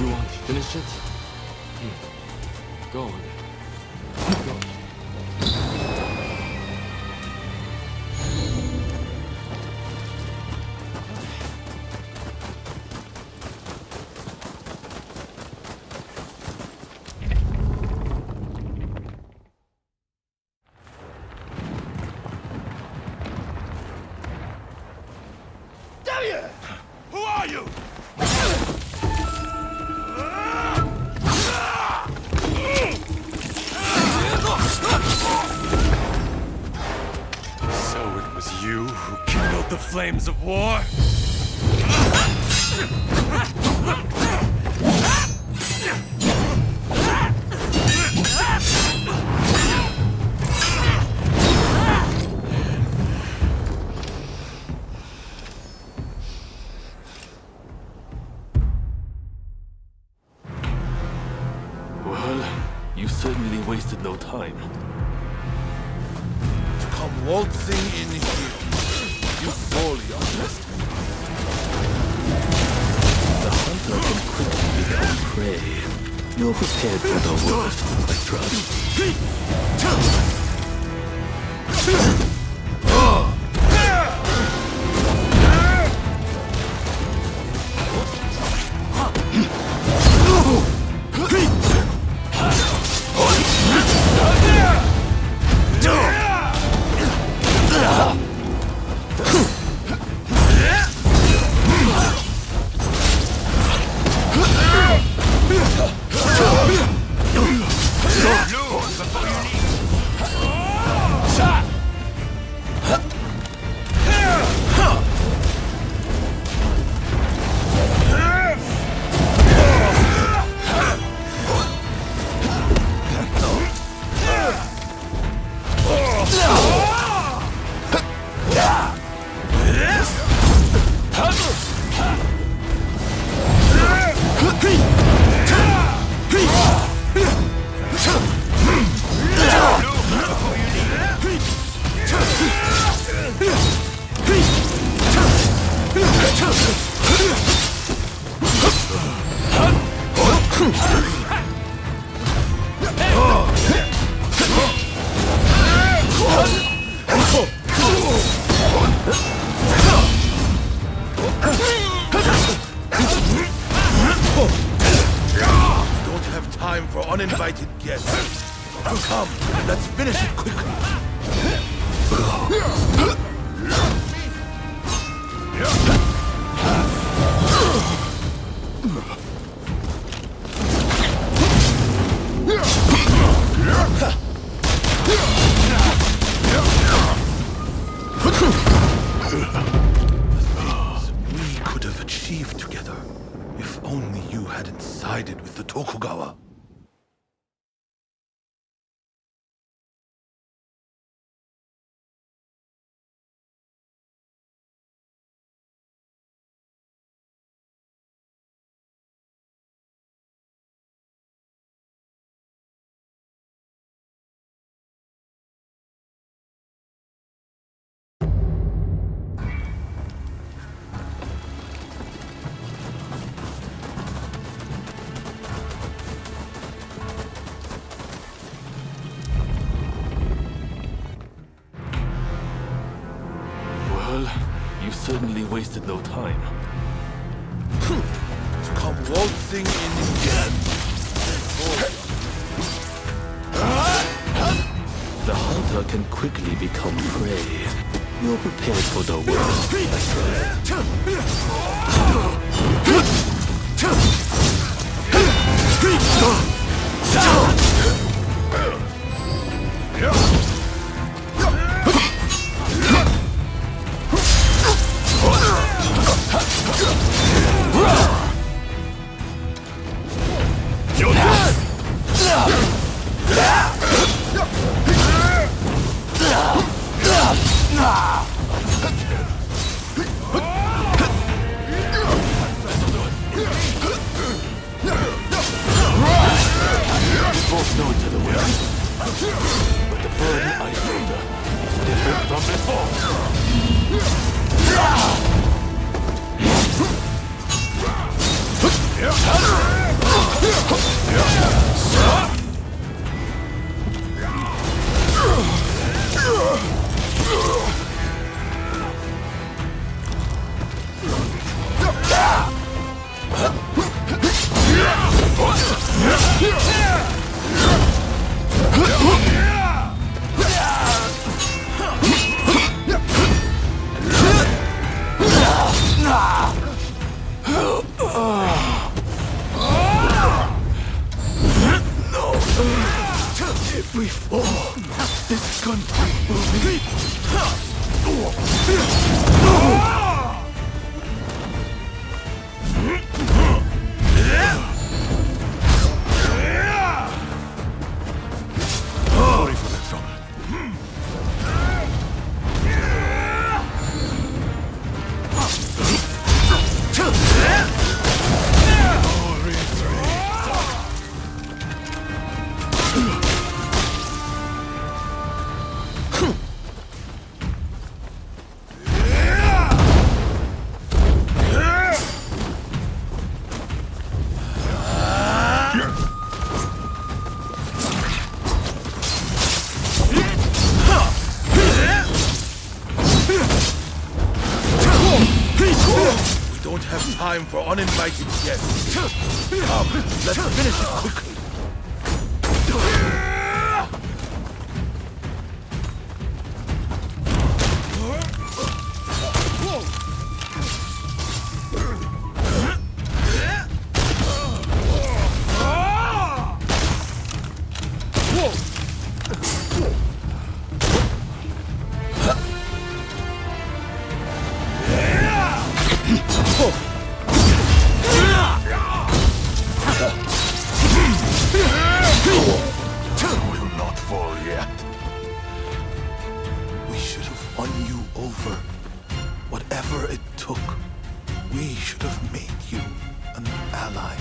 want to finish it? Go on. Go. Damn you! Who are you? So it was you who kindled the flames of war? Well, you certainly wasted no time. Come waltzing in here. You sorely underestimate. The hunter can quickly become prey. You're prepared for the worst, I trust. Don't have time for uninvited guests. Come, let's finish it quickly. We could have achieved together if only you hadn't sided with the Tokugawa. Well, you certainly wasted no time. Come waltzing in again. The hunter can quickly become prey. You're prepared for the worst. Both know each other well, but the burden I shoulder is different from before. If we fall, this country will be... Sorry for the trouble. We don't have time for uninvited guests. Come, let's finish it quickly. Will not fall yet. We should have won you over. Whatever it took, we should have made you an ally.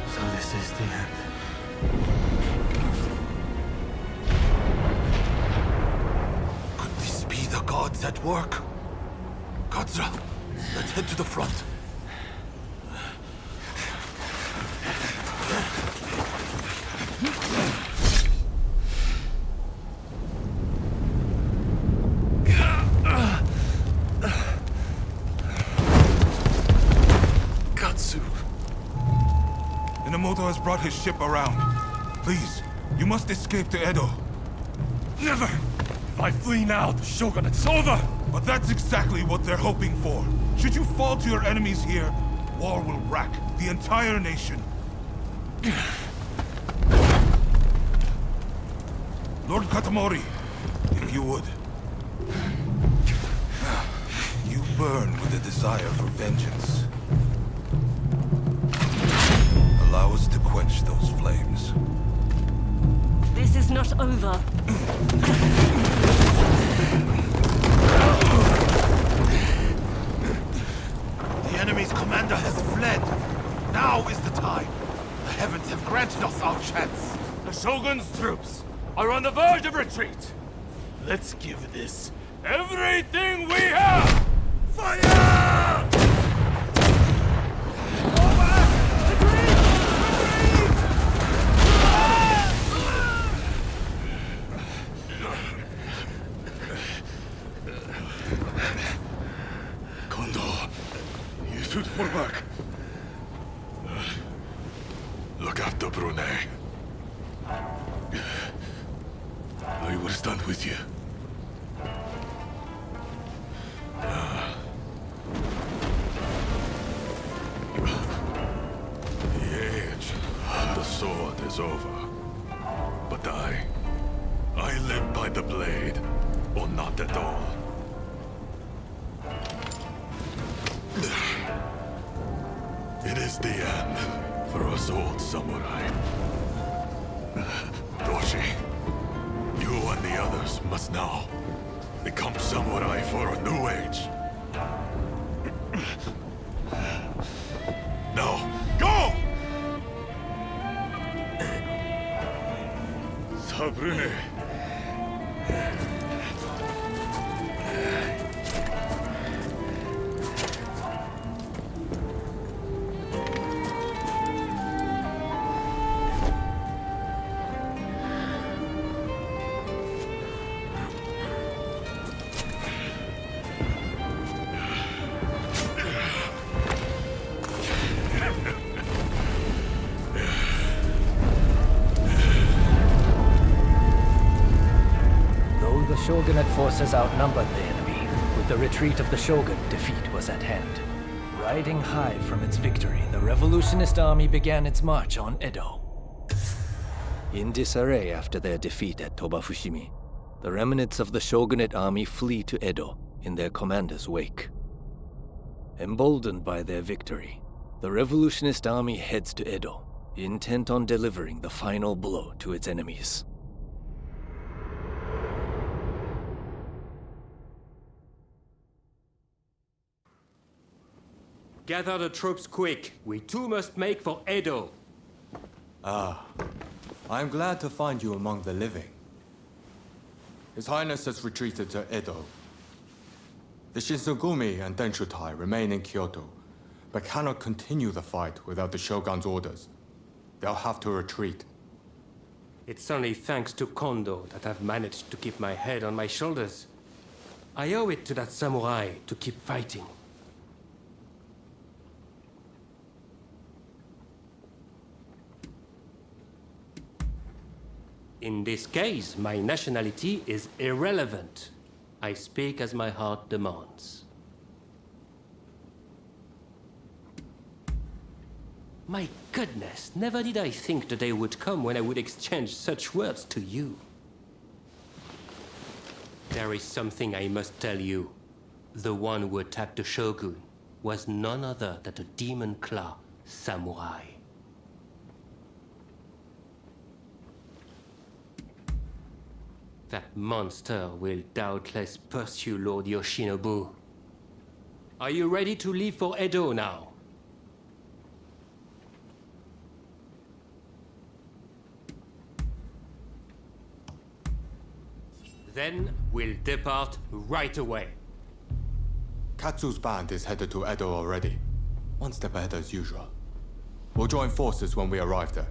So this is the end. Could this be the gods at work? Katra, let's head to the front. Katsu. Inamoto has brought his ship around. Please, you must escape to Edo. Never! If I flee now, the shogunate's over! But that's exactly what they're hoping for. Should you fall to your enemies here, war will rack the entire nation. Lord Katamori, if you would. You burn with a desire for vengeance. Allow us to quench those flames. This is not over. The enemy's commander has fled. Now is the time. The heavens have granted us our chance. The Shogun's troops are on the verge of retreat. Let's give this everything we have! Fire! I will stand with you. The age of the sword is over. But I live by the blade, or not at all. It is the end for us old samurai. Doshi, you and the others must now become samurai for a new age. Now, go! Sabrine. The Shogunate forces outnumbered the enemy. With the retreat of the Shogun, defeat was at hand. Riding high from its victory, the revolutionist army began its march on Edo. In disarray after their defeat at Tobafushimi, the remnants of the Shogunate army flee to Edo in their commander's wake. Emboldened by their victory, the revolutionist army heads to Edo, intent on delivering the final blow to its enemies. Gather the troops quick. We too must make for Edo. Ah, I am glad to find you among the living. His Highness has retreated to Edo. The Shinsengumi and Denshutai remain in Kyoto, but cannot continue the fight without the Shogun's orders. They'll have to retreat. It's only thanks to Kondo that I've managed to keep my head on my shoulders. I owe it to that samurai to keep fighting. In this case, my nationality is irrelevant. I speak as my heart demands. My goodness, never did I think the day would come when I would exchange such words to you. There is something I must tell you. The one who attacked the Shogun was none other than a Demon Claw samurai. That monster will doubtless pursue Lord Yoshinobu. Are you ready to leave for Edo now? Then we'll depart right away. Katsu's band is headed to Edo already. One step ahead as usual. We'll join forces when we arrive there.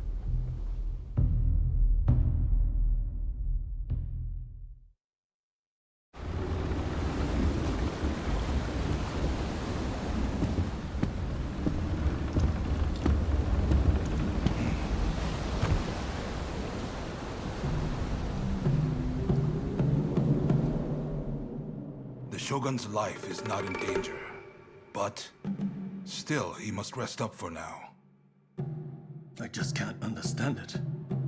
Shogun's life is not in danger, but still he must rest up for now. I just can't understand it.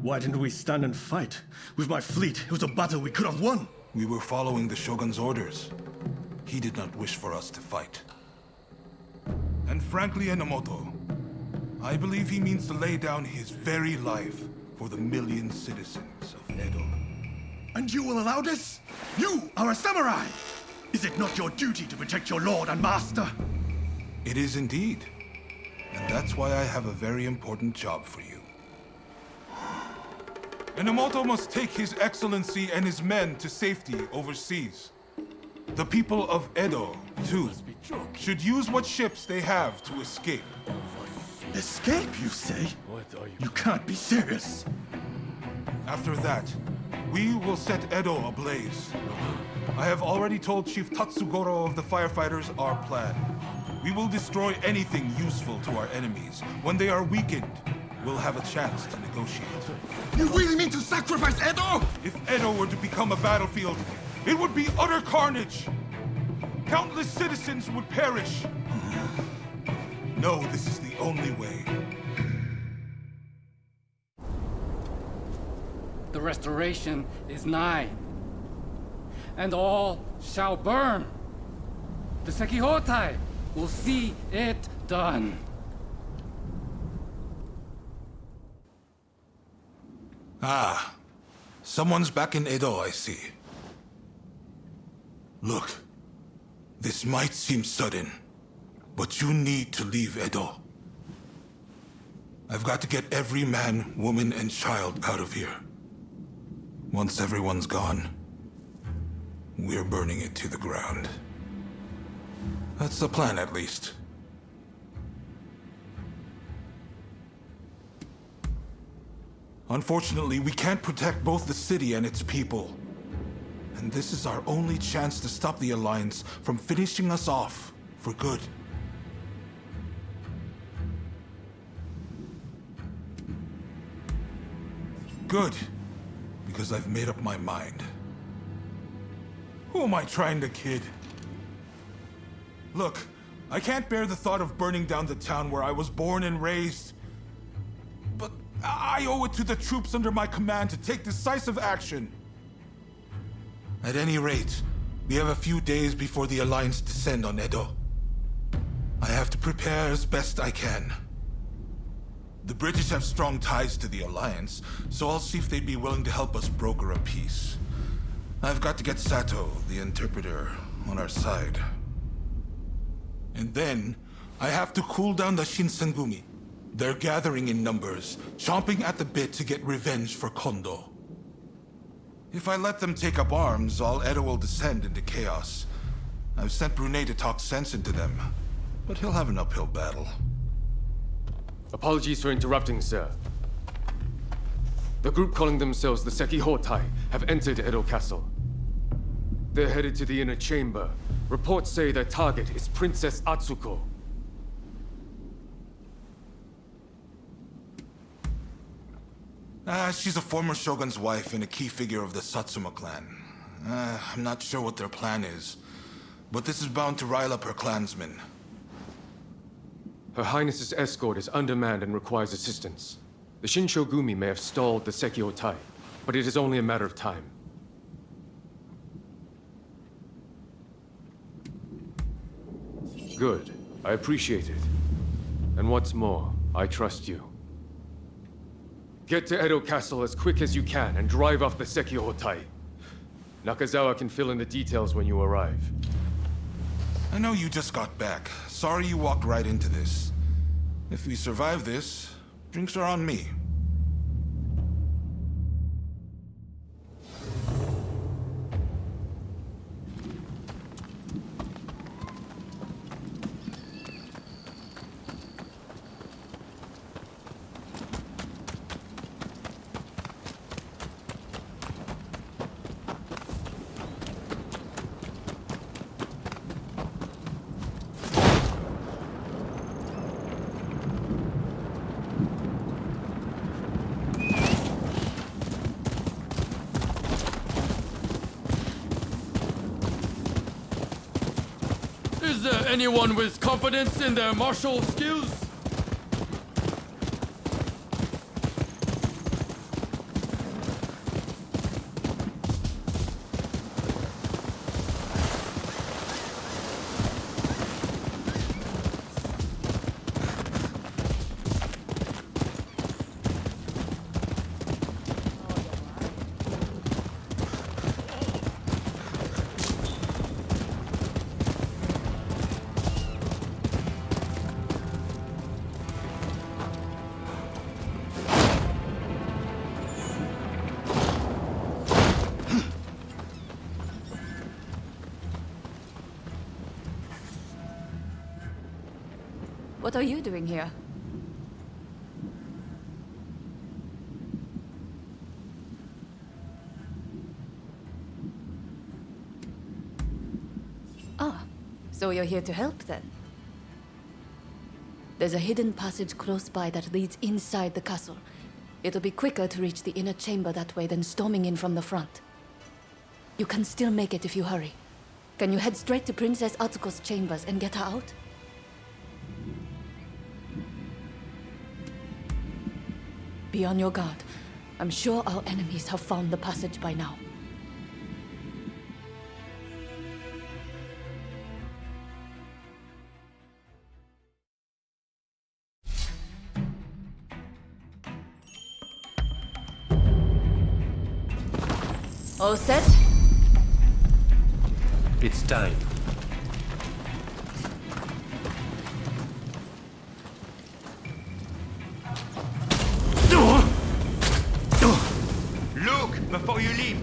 Why didn't we stand and fight? With my fleet, it was a battle we could have won. We were following the Shogun's orders. He did not wish for us to fight. And frankly, Enomoto, I believe he means to lay down his very life for the million citizens of Edo. And you will allow this? You are a samurai! Is it not your duty to protect your lord and master? It is indeed. And that's why I have a very important job for you. Enomoto must take His Excellency and his men to safety overseas. The people of Edo, too, should use what ships they have to escape. Escape, you say? You can't be serious. After that, we will set Edo ablaze. I have already told Chief Tatsugoro of the firefighters our plan. We will destroy anything useful to our enemies when they are weakened, we'll have a chance to negotiate. You really mean to sacrifice Edo? If Edo were to become a battlefield, it would be utter carnage. Countless citizens would perish. No, this is the only way. The restoration is nigh, and all shall burn. The Sekihotai will see it done. Ah, someone's back in Edo, I see. Look, this might seem sudden, but you need to leave Edo. I've got to get every man, woman, and child out of here. Once everyone's gone, we're burning it to the ground. That's the plan, at least. Unfortunately, we can't protect both the city and its people. And this is our only chance to stop the Alliance from finishing us off for good. Good, because I've made up my mind. Who am I trying to kid? Look, I can't bear the thought of burning down the town where I was born and raised. But I owe it to the troops under my command to take decisive action. At any rate, we have a few days before the Alliance descend on Edo. I have to prepare as best I can. The British have strong ties to the Alliance, so I'll see if they'd be willing to help us broker a peace. I've got to get Sato, the interpreter, on our side. And then, I have to cool down the Shinsengumi. They're gathering in numbers, chomping at the bit to get revenge for Kondo. If I let them take up arms, all Edo will descend into chaos. I've sent Brunei to talk sense into them, but he'll have an uphill battle. Apologies for interrupting, sir. The group calling themselves the Sekihotai have entered Edo Castle. They're headed to the inner chamber. Reports say their target is Princess Atsuko. She's a former shogun's wife and a key figure of the Satsuma clan. I'm not sure what their plan is, but this is bound to rile up her clansmen. Her Highness's escort is undermanned and requires assistance. The Shinshogumi may have stalled the Sekihotai, but it is only a matter of time. Good. I appreciate it. And what's more, I trust you. Get to Edo Castle as quick as you can and drive off the Sekihotai. Nakazawa can fill in the details when you arrive. I know you just got back. Sorry you walked right into this. If we survive this, drinks are on me. Is there anyone with confidence in their martial skills? What are you doing here? Ah, so you're here to help then? There's a hidden passage close by that leads inside the castle. It'll be quicker to reach the inner chamber that way than storming in from the front. You can still make it if you hurry. Can you head straight to Princess Atsuko's chambers and get her out? Be on your guard. I'm sure our enemies have found the passage by now. All set? It's time. Look before you leap.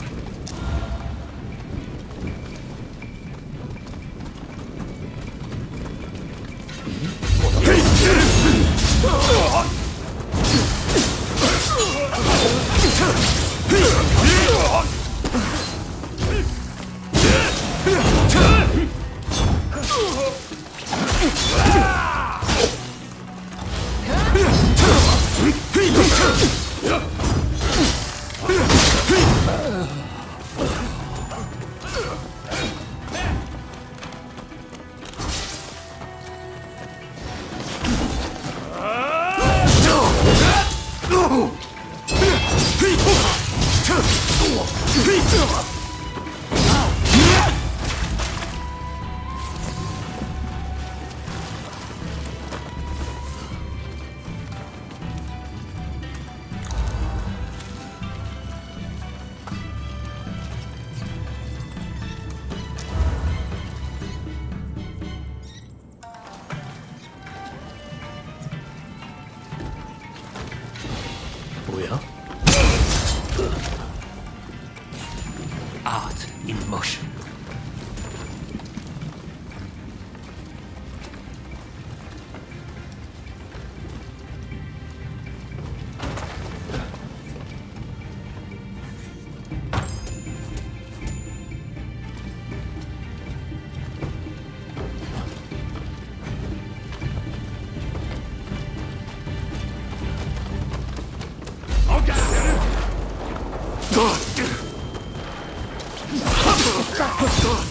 Art in motion.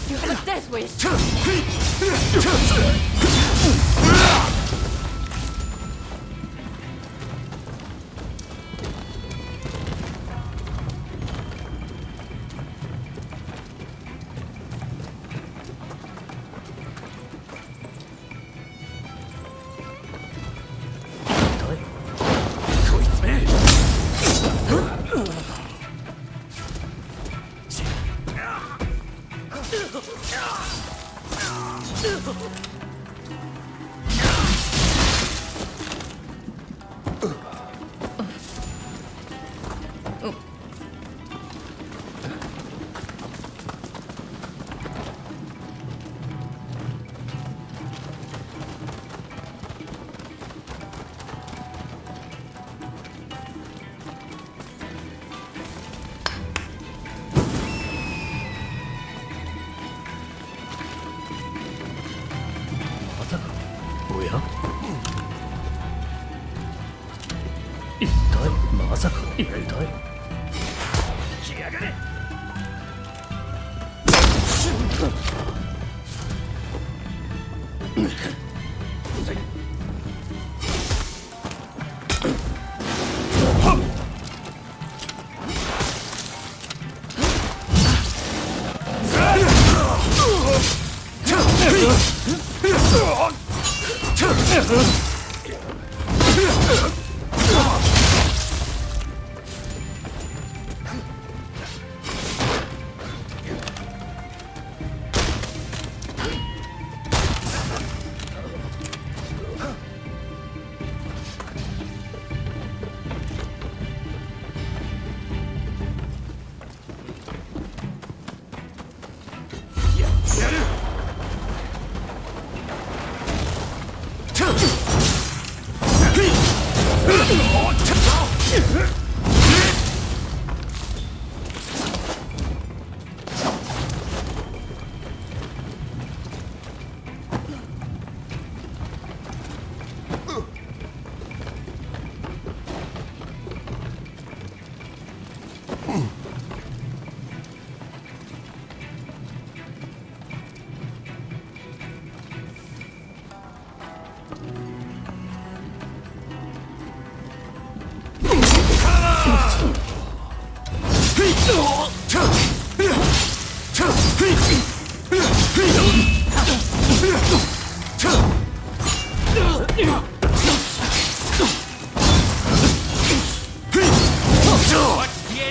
You have a death wish! 뭐야? 이탈? 마사카 일탈? 지하가네!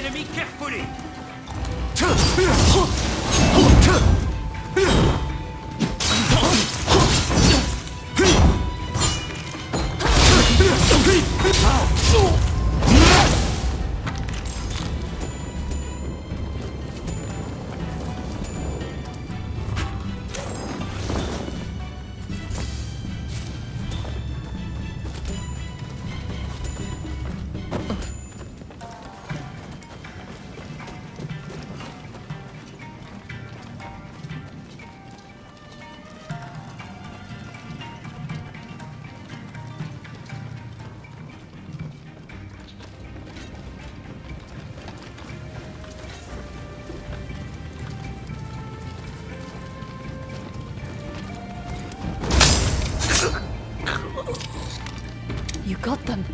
enemy carefully! You got them.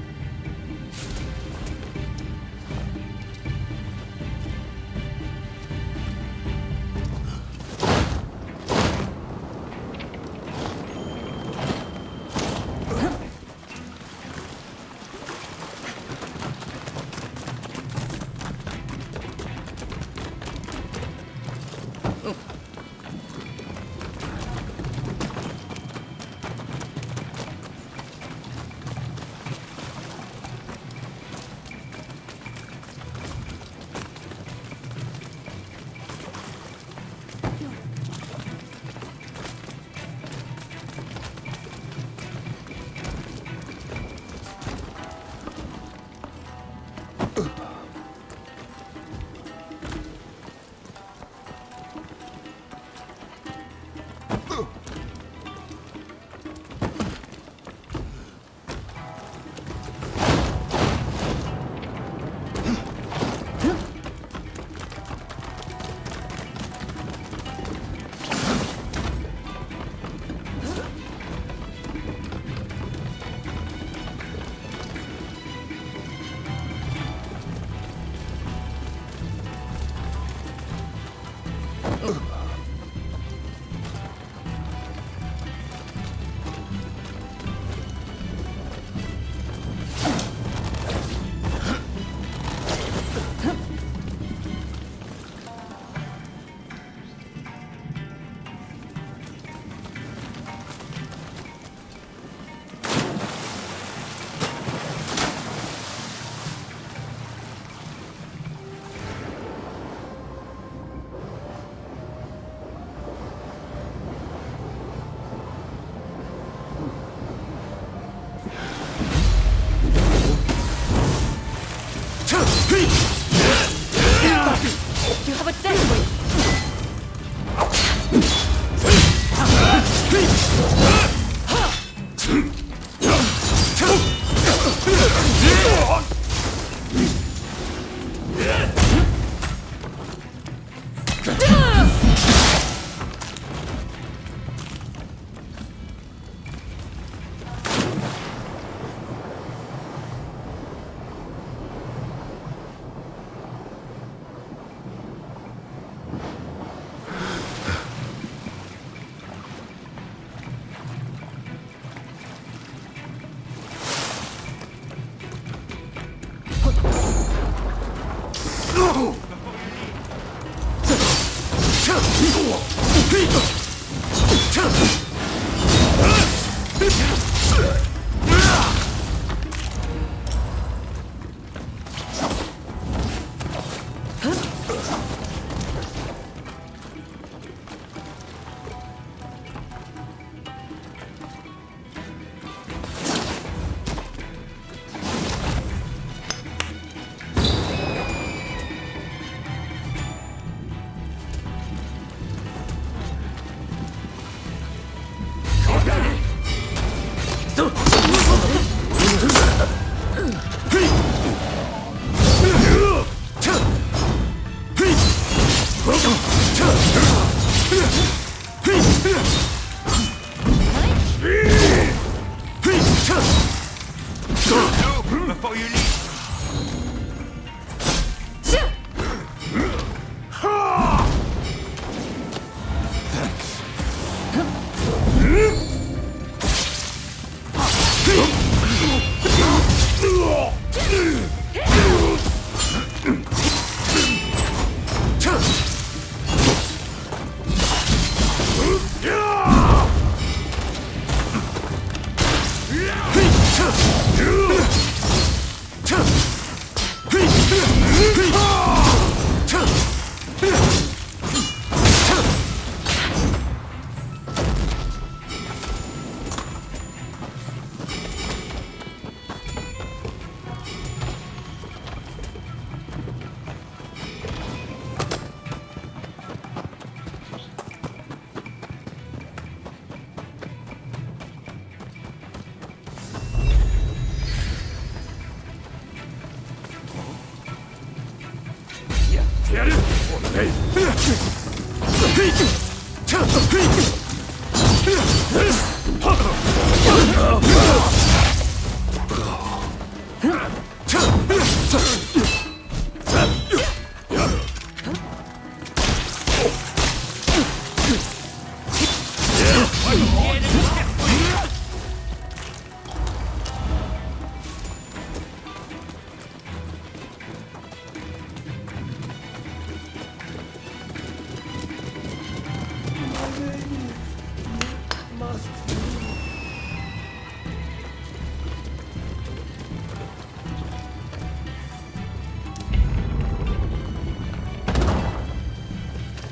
You have a death wing.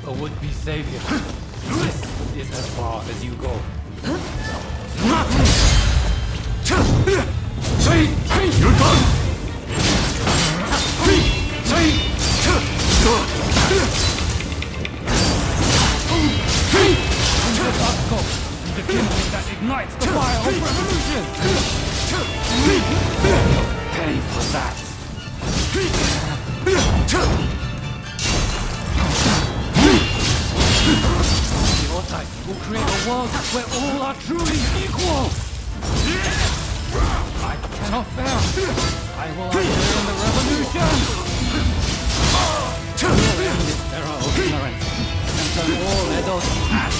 A would-be savior. This is as far as you go. You're done! The kindling that ignites the fire of revolution! Pay for that! Your type will create a world where all are truly equal! I cannot fail! I will usher in the revolution! I will end this era of ignorance and turn all Edo to ash!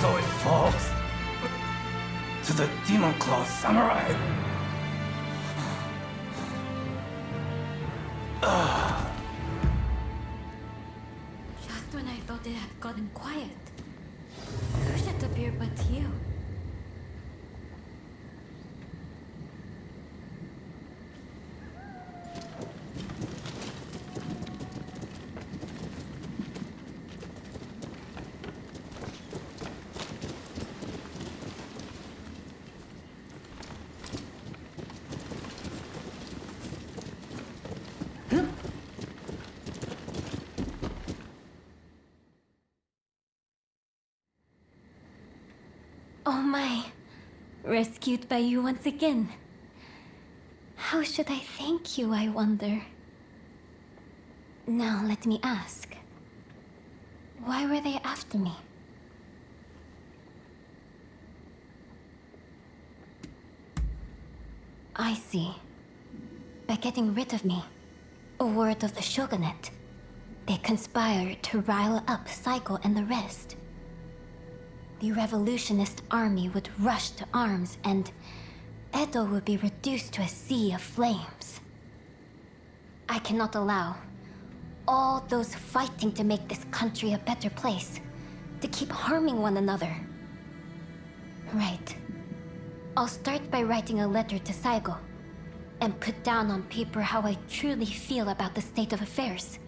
So it falls to the Demon Claw Samurai. Just when I thought it had gotten quiet, who should appear but you? Oh my. Rescued by you once again. How should I thank you, I wonder? Now let me ask. Why were they after me? I see. By getting rid of me, a word of the shogunate, they conspired to rile up Saiko and the rest. The revolutionist army would rush to arms and Edo would be reduced to a sea of flames. I cannot allow all those fighting to make this country a better place to keep harming one another. Right. I'll start by writing a letter to Saigo and put down on paper how I truly feel about the state of affairs.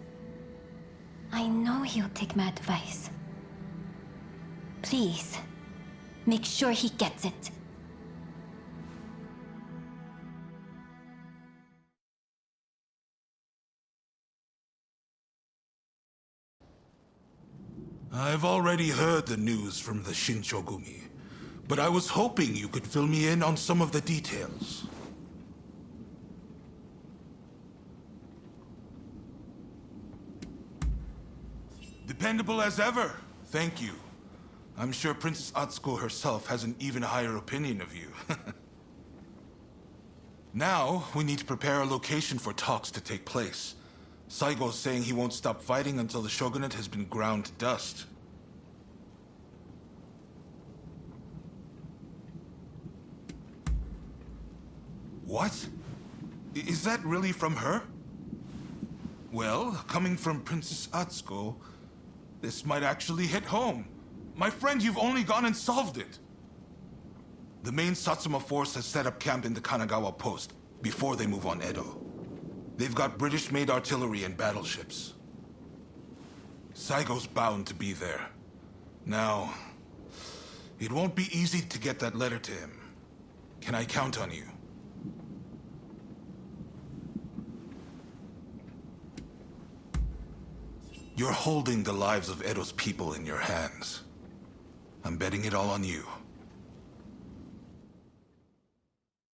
I know he'll take my advice. Please, make sure he gets it. I've already heard the news from the Shinchogumi, but I was hoping you could fill me in on some of the details. Dependable as ever. Thank you. I'm sure Princess Atsuko herself has an even higher opinion of you. Now, we need to prepare a location for talks to take place. Saigo's saying he won't stop fighting until the shogunate has been ground to dust. What? Is that really from her? Well, coming from Princess Atsuko, this might actually hit home. My friend, you've only gone and solved it. The main Satsuma force has set up camp in the Kanagawa post before they move on Edo. They've got British-made artillery and battleships. Saigo's bound to be there. Now, It won't be easy to get that letter to him. Can I count on you? You're holding the lives of Edo's people in your hands. I'm betting it all on you.